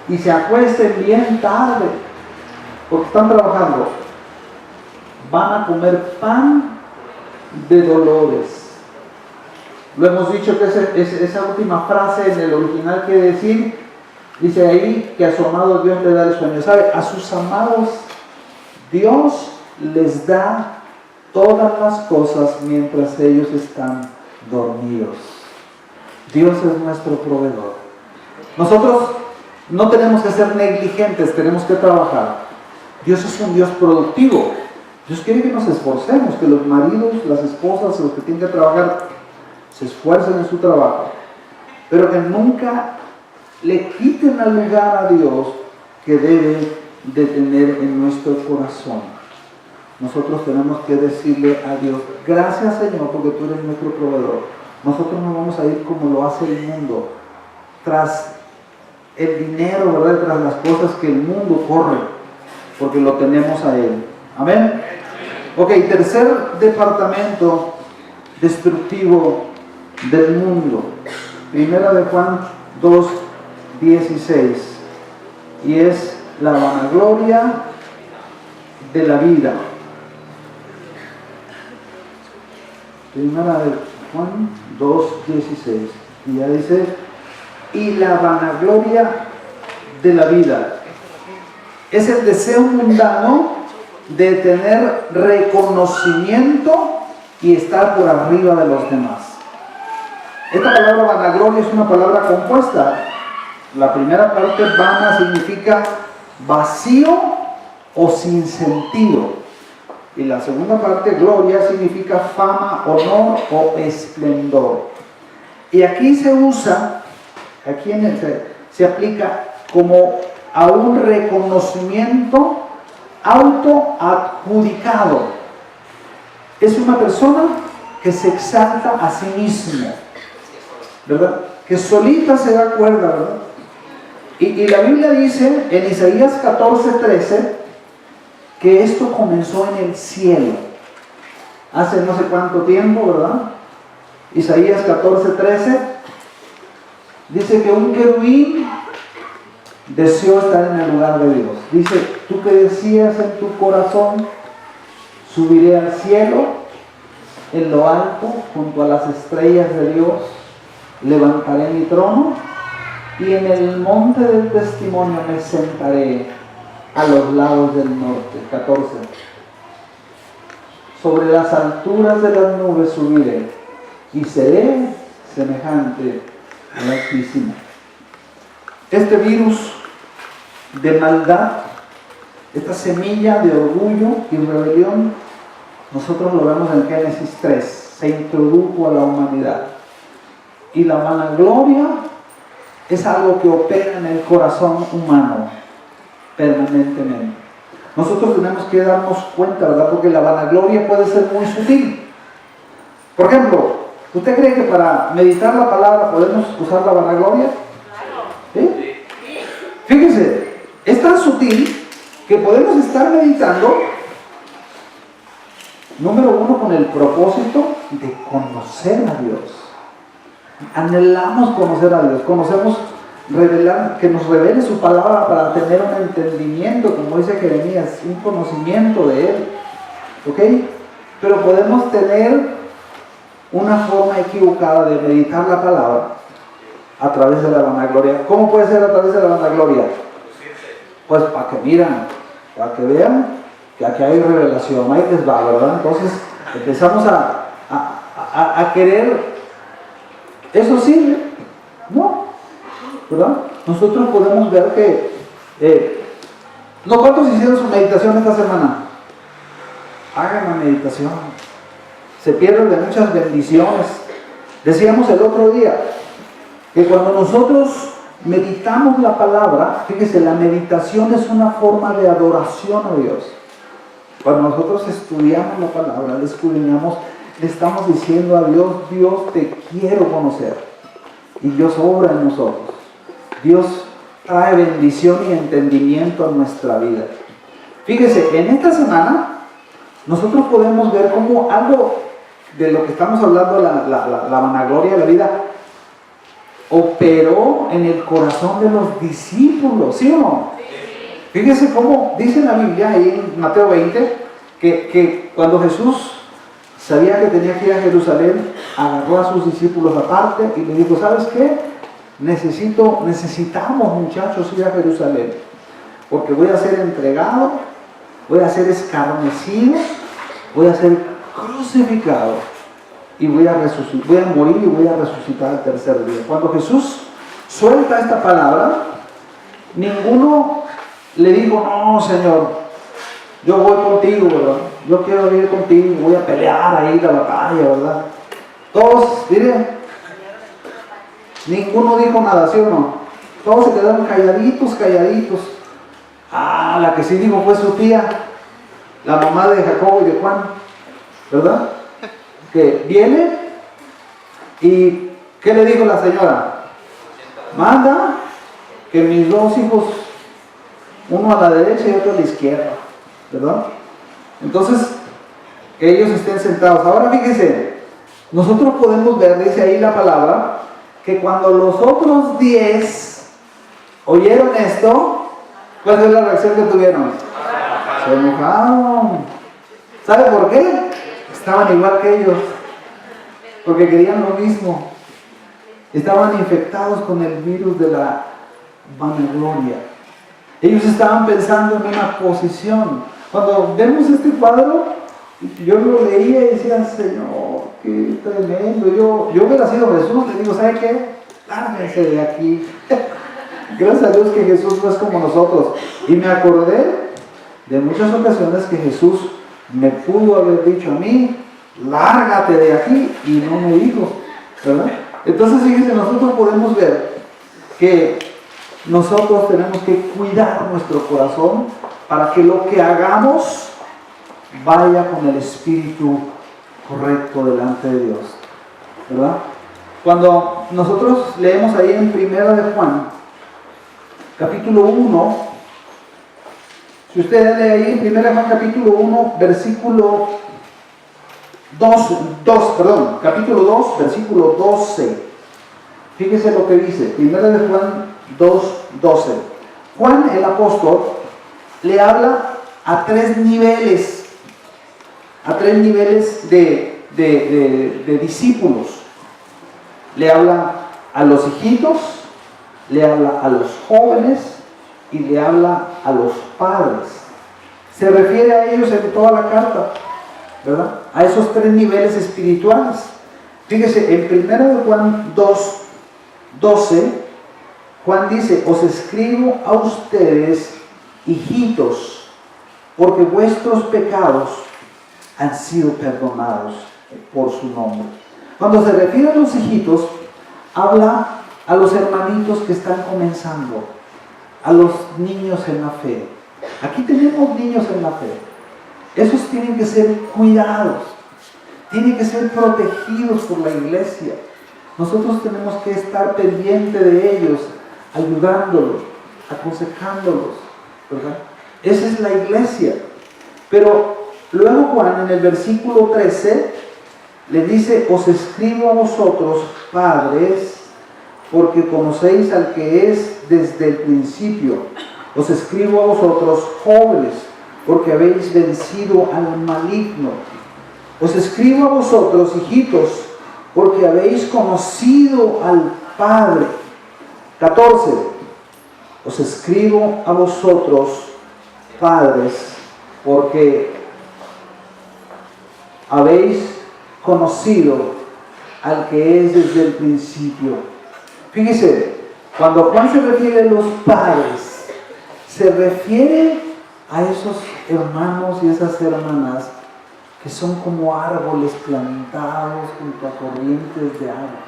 y se acuesten bien tarde, porque están trabajando. Van a comer pan de dolores. Lo hemos dicho que esa última frase en el original quiere decir, dice ahí, que a su amado Dios le da el sueño. ¿Sabe? A sus amados Dios les da todas las cosas mientras ellos están dormidos. Dios es nuestro proveedor. Nosotros no tenemos que ser negligentes, tenemos que trabajar. Dios es un Dios productivo. Dios quiere que nos esforcemos, que los maridos, las esposas, los que tienen que trabajar, se esfuercen en su trabajo, pero que nunca le quiten el lugar a Dios que debe de tener en nuestro corazón. Nosotros tenemos que decirle a Dios, gracias Señor, porque tú eres nuestro proveedor. Nosotros no vamos a ir como lo hace el mundo, tras el dinero, ¿verdad?, tras las cosas que el mundo corre, porque lo tenemos a Él. Amén. Ok, tercer departamento destructivo del mundo. Primera de Juan 2:16. Y es la vanagloria de la vida. Primera de Juan 2:16. Y ya dice, y la vanagloria de la vida es el deseo mundano de tener reconocimiento y estar por arriba de los demás. Esta palabra vanagloria es una palabra compuesta. La primera parte, vana, significa vacío o sin sentido. Y la segunda parte, gloria, significa fama, honor o esplendor. Y aquí se usa, se aplica como a un reconocimiento autoadjudicado. Es una persona que se exalta a sí mismo, ¿verdad? Que solita se da cuerda, ¿verdad? Y la Biblia dice en Isaías 14:13 que esto comenzó en el cielo, hace no sé cuánto tiempo, ¿verdad? Isaías 14:13 dice que un querubín deseó estar en el lugar de Dios. Dice, tú que decías en tu corazón, subiré al cielo, en lo alto, junto a las estrellas de Dios, levantaré mi trono, y en el monte del testimonio me sentaré a los lados del norte. 14. Sobre las alturas de las nubes subiré, y seré semejante al Altísimo. Este virus de maldad, esta semilla de orgullo y rebelión, nosotros lo vemos en Génesis 3, se introdujo a la humanidad. Y la vanagloria es algo que opera en el corazón humano permanentemente. Nosotros tenemos que darnos cuenta, ¿verdad? Porque la vanagloria puede ser muy sutil. Por ejemplo, ¿usted cree que para meditar la palabra podemos usar la vanagloria? ¿Sí? Fíjese, es tan sutil que podemos estar meditando, número uno, con el propósito de conocer a Dios. Anhelamos conocer a Dios, conocemos, que nos revele su palabra para tener un entendimiento, como dice Jeremías, un conocimiento de Él. ¿Ok? Pero podemos tener una forma equivocada de meditar la palabra a través de la vanagloria. ¿Cómo puede ser a través de la vanagloria? Pues para que miran, para que vean que aquí hay revelación, ahí les va, ¿verdad? Entonces empezamos a a querer, ¿eso sirve? No, ¿verdad? Nosotros podemos ver que, ¿no? ¿Cuántos hicieron su meditación esta semana? Hagan la meditación. Se pierden de muchas bendiciones. Decíamos el otro día que cuando nosotros meditamos la palabra, fíjese, la meditación es una forma de adoración a Dios. Cuando nosotros estudiamos la palabra, la escudriñamos, le estamos diciendo a Dios: Dios, te quiero conocer. Y Dios obra en nosotros. Dios trae bendición y entendimiento a nuestra vida. Fíjese, en esta semana nosotros podemos ver cómo algo de lo que estamos hablando, la vanagloria de la vida, operó en el corazón de los discípulos, ¿sí o no? Fíjese cómo dice la Biblia ahí en Mateo 20 que cuando Jesús sabía que tenía que ir a Jerusalén, agarró a sus discípulos aparte y le dijo: ¿sabes qué? Necesitamos, muchachos, ir a Jerusalén, porque voy a ser entregado, voy a ser escarnecido, voy a ser crucificado y voy a morir y voy a resucitar al tercer día. Cuando Jesús suelta esta palabra, ninguno le dijo: no, Señor, yo voy contigo, ¿verdad? Yo quiero ir contigo, voy a pelear ahí la batalla, ¿verdad? Todos, miren, ninguno dijo nada, ¿sí o no? Todos se quedaron calladitos. Ah, la que sí dijo fue su tía, la mamá de Jacobo y de Juan, ¿verdad? Que viene y ¿qué le dijo la señora? Manda que mis dos hijos, uno a la derecha y otro a la izquierda, ¿verdad? Entonces, que ellos estén sentados. Ahora fíjese, nosotros podemos ver, dice ahí la palabra, que cuando los otros 10 oyeron esto, ¿cuál fue la reacción que tuvieron? Se enojaron. ¿Sabe por qué? Estaban igual que ellos, porque querían lo mismo. Estaban infectados con el virus de la vanagloria. Ellos estaban pensando en una posición. Cuando vemos este cuadro, yo lo leía y decía: Señor, qué tremendo. Yo hubiera sido Jesús, le digo: ¿sabe qué? Lárguense de aquí. Gracias a Dios que Jesús no es como nosotros. Y me acordé de muchas ocasiones que Jesús me pudo haber dicho a mí: lárgate de aquí, y no me dijo, ¿verdad? Entonces, fíjense, nosotros podemos ver que nosotros tenemos que cuidar nuestro corazón para que lo que hagamos vaya con el espíritu correcto delante de Dios, ¿verdad? Cuando nosotros leemos ahí en Primera de Juan, capítulo 1, si usted lee ahí en Primera de Juan, capítulo 1, versículo capítulo 2, versículo 12. Fíjese lo que dice, Primera de Juan 2, 12. Juan el apóstol le habla a tres niveles de discípulos. Le habla a los hijitos, le habla a los jóvenes y le habla a los padres. Se refiere a ellos en toda la carta, ¿verdad? A esos tres niveles espirituales. Fíjese, en 1 Juan 2, 12, Juan dice: os escribo a ustedes, hijitos, porque vuestros pecados han sido perdonados por su nombre. Cuando se refiere a los hijitos, habla a los hermanitos que están comenzando, a los niños en la fe. Aquí tenemos niños en la fe. Esos tienen que ser cuidados, tienen que ser protegidos por la iglesia. Nosotros tenemos que estar pendientes de ellos, ayudándolos, aconsejándolos, ¿verdad? Esa es la iglesia. Pero luego Juan en el versículo 13 le dice: os escribo a vosotros, padres, porque conocéis al que es desde el principio. Os escribo a vosotros, jóvenes, porque habéis vencido al maligno. Os escribo a vosotros, hijitos, porque habéis conocido al Padre. 14. Os escribo a vosotros, padres, porque habéis conocido al que es desde el principio. Fíjese, cuando Juan se refiere a los padres, se refiere a esos hermanos y esas hermanas que son como árboles plantados junto a corrientes de agua.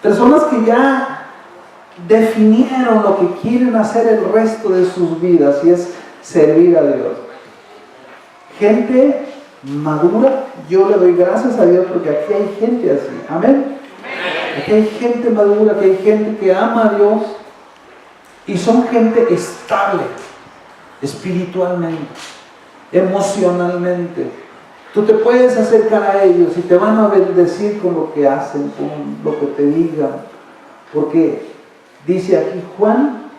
Personas que ya definieron lo que quieren hacer el resto de sus vidas, y es servir a Dios. Gente madura, yo le doy gracias a Dios porque aquí hay gente así. Amén. Aquí hay gente madura, aquí hay gente que ama a Dios y son gente estable espiritualmente, emocionalmente. Tú te puedes acercar a ellos y te van a bendecir con lo que hacen, con lo que te digan, porque dice aquí Juan,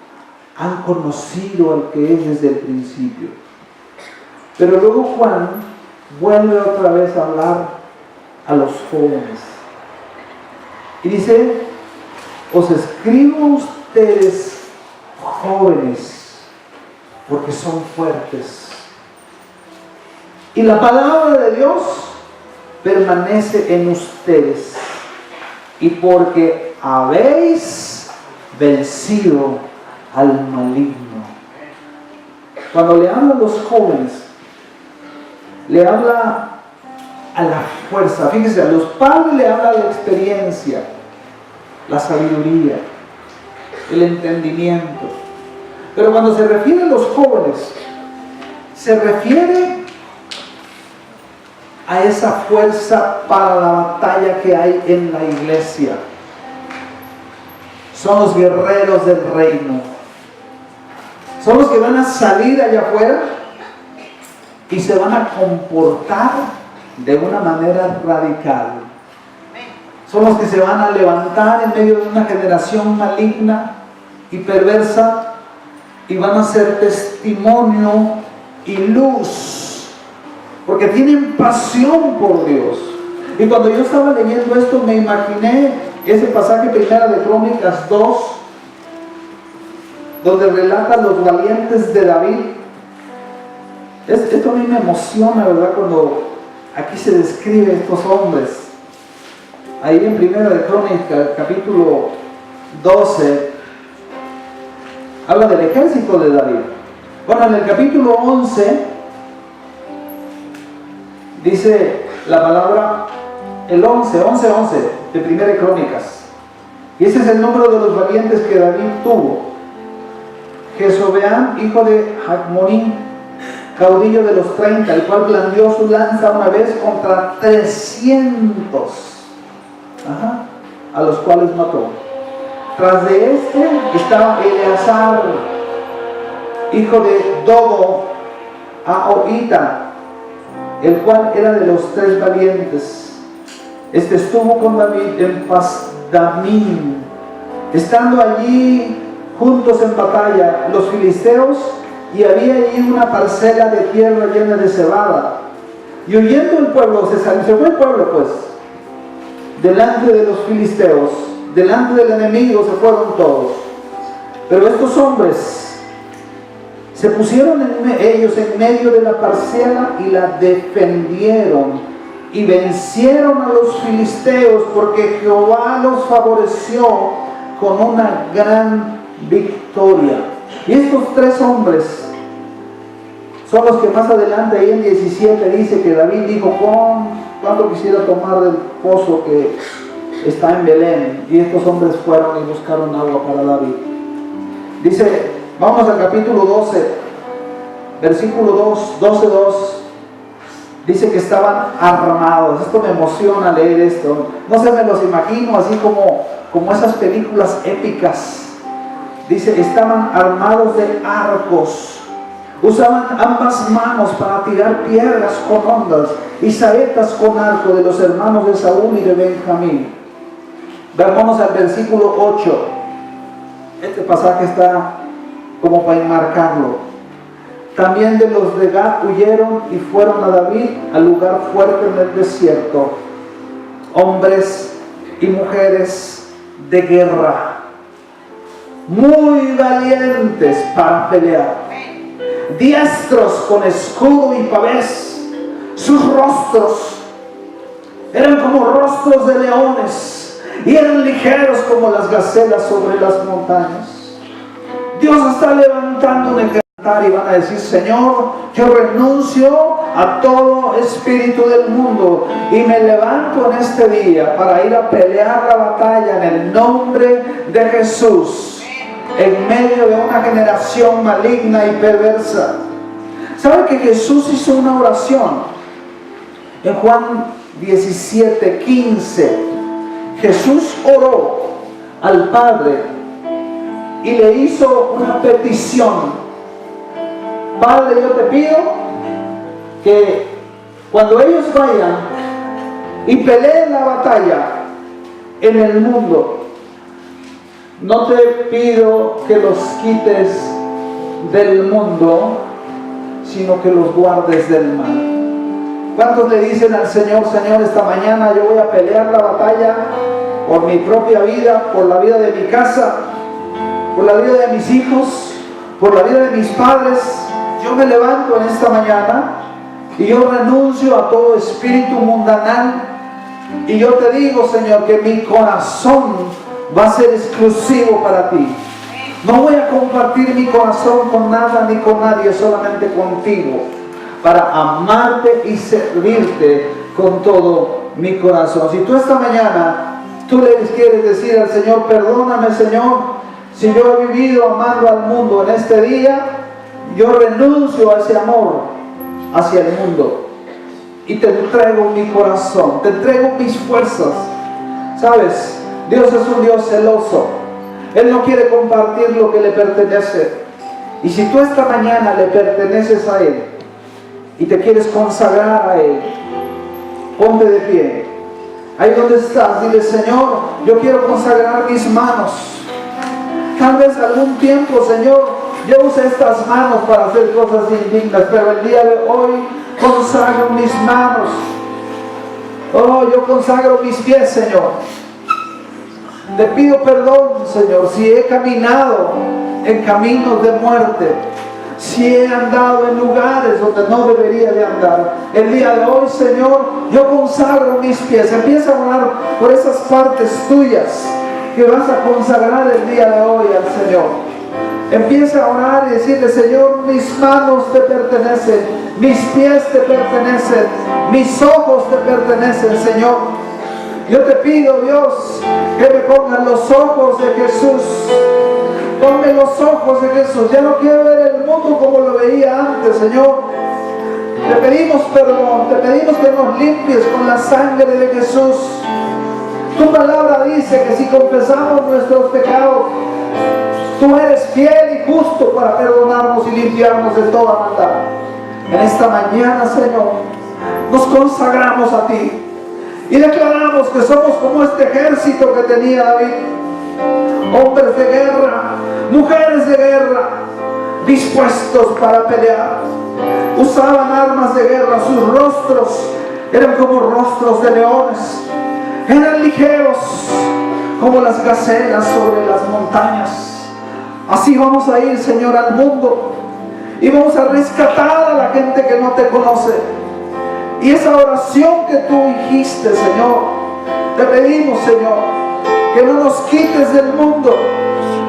han conocido al que es desde el principio. Pero luego Juan vuelve otra vez a hablar a los jóvenes y dice: os escribo a ustedes jóvenes porque son fuertes y la palabra de Dios permanece en ustedes y porque habéis vencido al maligno. Cuando le habla a los jóvenes, le habla a la fuerza. Fíjense, a los padres le habla la experiencia, la sabiduría, el entendimiento. Pero cuando se refiere a los jóvenes, se refiere a esa fuerza para la batalla que hay en la iglesia. Son los guerreros del reino. Son los que van a salir allá afuera y se van a comportar de una manera radical. Son los que se van a levantar en medio de una generación maligna y perversa y van a ser testimonio y luz, porque tienen pasión por Dios. Y cuando yo estaba leyendo esto, me imaginé ese pasaje primera de Crónicas 2, donde relata los valientes de David. Esto a mí me emociona, ¿verdad? Cuando aquí se describe estos hombres. Ahí en primera de Crónicas, capítulo 12, habla del ejército de David. Bueno, en el capítulo 11, dice la palabra, el 11 de primera de Crónicas. Y ese es el número de los valientes que David tuvo. Jeroboam, hijo de Jacmoní, caudillo de los 30, el cual blandió su lanza una vez contra 300, a los cuales mató. Tras de este estaba Eleazar, hijo de Dodo, Ahoita, el cual era de los 3 valientes. Este estuvo con David en Pasdamim, estando allí juntos en batalla los filisteos, y había allí una parcela de tierra llena de cebada. Y huyendo el pueblo, se fue el pueblo pues, delante de los filisteos, delante del enemigo se fueron todos. Pero estos hombres se pusieron ellos en medio de la parcela y la defendieron y vencieron a los filisteos, porque Jehová los favoreció con una gran victoria. Y estos 3 hombres son los que más adelante, ahí en 17, dice que David dijo: ¿cuánto quisiera tomar del pozo que está en Belén? Y estos hombres fueron y buscaron agua para David. Dice, vamos al capítulo 12, versículo 12:2. Dice que estaban armados. Esto me emociona leer esto. No sé, me los imagino así como esas películas épicas. Dice, estaban armados de arcos, usaban ambas manos para tirar piedras con hondas y saetas con arco, de los hermanos de Saúl y de Benjamín. Vamos al versículo 8. Este pasaje está como para enmarcarlo. También de los de Gad huyeron y fueron a David al lugar fuerte en el desierto, hombres y mujeres de guerra, muy valientes para pelear, diestros con escudo y pavés, sus rostros eran como rostros de leones y eran ligeros como las gacelas sobre las montañas. Dios está levantando un ejército y van a decir: Señor, yo renuncio a todo espíritu del mundo y me levanto en este día para ir a pelear la batalla en el nombre de Jesús, en medio de una generación maligna y perversa. ¿Sabe que Jesús hizo una oración? En Juan 17:15, Jesús oró al Padre y le hizo una petición: Padre, yo te pido que cuando ellos vayan y peleen la batalla en el mundo, no te pido que los quites del mundo, sino que los guardes del mal. ¿Cuántos le dicen al Señor: Señor, esta mañana yo voy a pelear la batalla por mi propia vida, por la vida de mi casa, por la vida de mis hijos, por la vida de mis padres? Yo me levanto en esta mañana y yo renuncio a todo espíritu mundanal, y yo te digo, Señor, que mi corazón va a ser exclusivo para ti. No voy a compartir mi corazón con nada ni con nadie, solamente contigo, para amarte y servirte con todo mi corazón. Si tú esta mañana, tú le quieres decir al Señor: perdóname, Señor, si yo he vivido amando al mundo, en este día yo renuncio a ese amor hacia el mundo y te entrego mi corazón, te entrego mis fuerzas. ¿Sabes? Dios es un Dios celoso. Él no quiere compartir lo que le pertenece. Y si tú esta mañana le perteneces a Él y te quieres consagrar a Él, ponte de pie. Ahí donde estás, dile: Señor, yo quiero consagrar mis manos. Tal vez algún tiempo, Señor, yo usé estas manos para hacer cosas indignas, pero el día de hoy consagro mis manos. Oh, yo consagro mis pies, Señor. Te pido perdón, Señor, si he caminado en caminos de muerte, si he andado en lugares donde no debería de andar. El día de hoy, Señor, yo consagro mis pies. Empieza a orar por esas partes tuyas que vas a consagrar el día de hoy al Señor. Empieza a orar y decirle: Señor, mis manos te pertenecen, mis pies te pertenecen, mis ojos te pertenecen, Señor. Yo te pido, Dios, que me pongan los ojos de Jesús. Ponme los ojos de Jesús. Ya no quiero ver el mundo como lo veía antes, Señor. Te pedimos perdón, te pedimos que nos limpies con la sangre de Jesús. Tu palabra dice que si confesamos nuestros pecados, tú eres fiel y justo para perdonarnos y limpiarnos de toda maldad. En esta mañana, Señor, nos consagramos a ti y declaramos que somos como este ejército que tenía David. Hombres de guerra, mujeres de guerra, dispuestos para pelear. Usaban armas de guerra, sus rostros eran como rostros de leones. Eran ligeros como las gacelas sobre las montañas. Así vamos a ir, Señor, al mundo y vamos a rescatar a la gente que no te conoce. Y esa oración que tú dijiste, Señor, te pedimos, Señor, que no nos quites del mundo,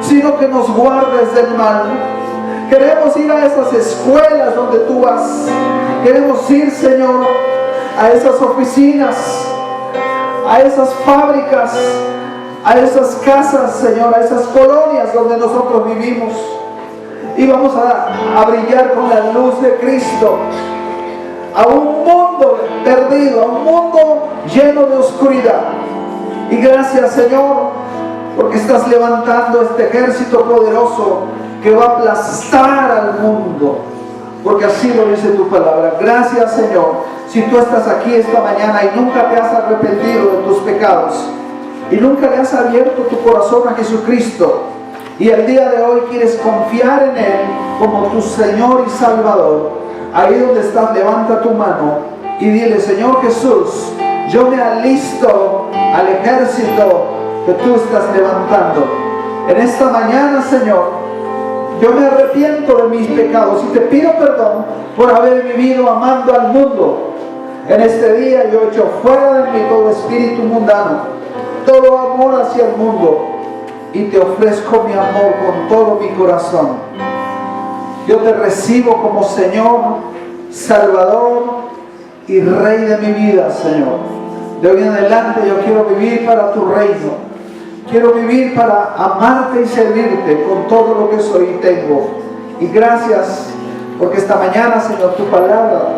sino que nos guardes del mal. Queremos ir a esas escuelas donde tú vas. Queremos ir, Señor, a esas oficinas, a esas fábricas, a esas casas, Señor, a esas colonias donde nosotros vivimos. Y vamos a brillar con la luz de Cristo a un mundo perdido, a un mundo lleno de oscuridad. Y gracias, Señor, porque estás levantando este ejército poderoso que va a aplastar al mundo, porque así lo dice tu palabra. Gracias, Señor. Si tú estás aquí esta mañana y nunca te has arrepentido de tus pecados y nunca le has abierto tu corazón a Jesucristo, y el día de hoy quieres confiar en Él como tu Señor y Salvador, ahí donde estás, levanta tu mano y dile: Señor Jesús, yo me alisto al ejército que tú estás levantando. En esta mañana, Señor, yo me arrepiento de mis pecados y te pido perdón por haber vivido amando al mundo. En este día yo echo fuera de mí todo espíritu mundano, todo amor hacia el mundo, y te ofrezco mi amor con todo mi corazón. Yo te recibo como Señor, Salvador y Rey de mi vida, Señor. De hoy en adelante yo quiero vivir para tu reino. Quiero vivir para amarte y servirte con todo lo que soy y tengo. Y gracias porque esta mañana, Señor, tu palabra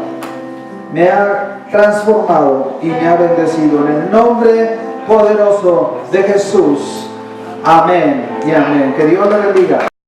me ha transformado y me ha bendecido. En el nombre poderoso de Jesús. Amén y amén. Que Dios le bendiga.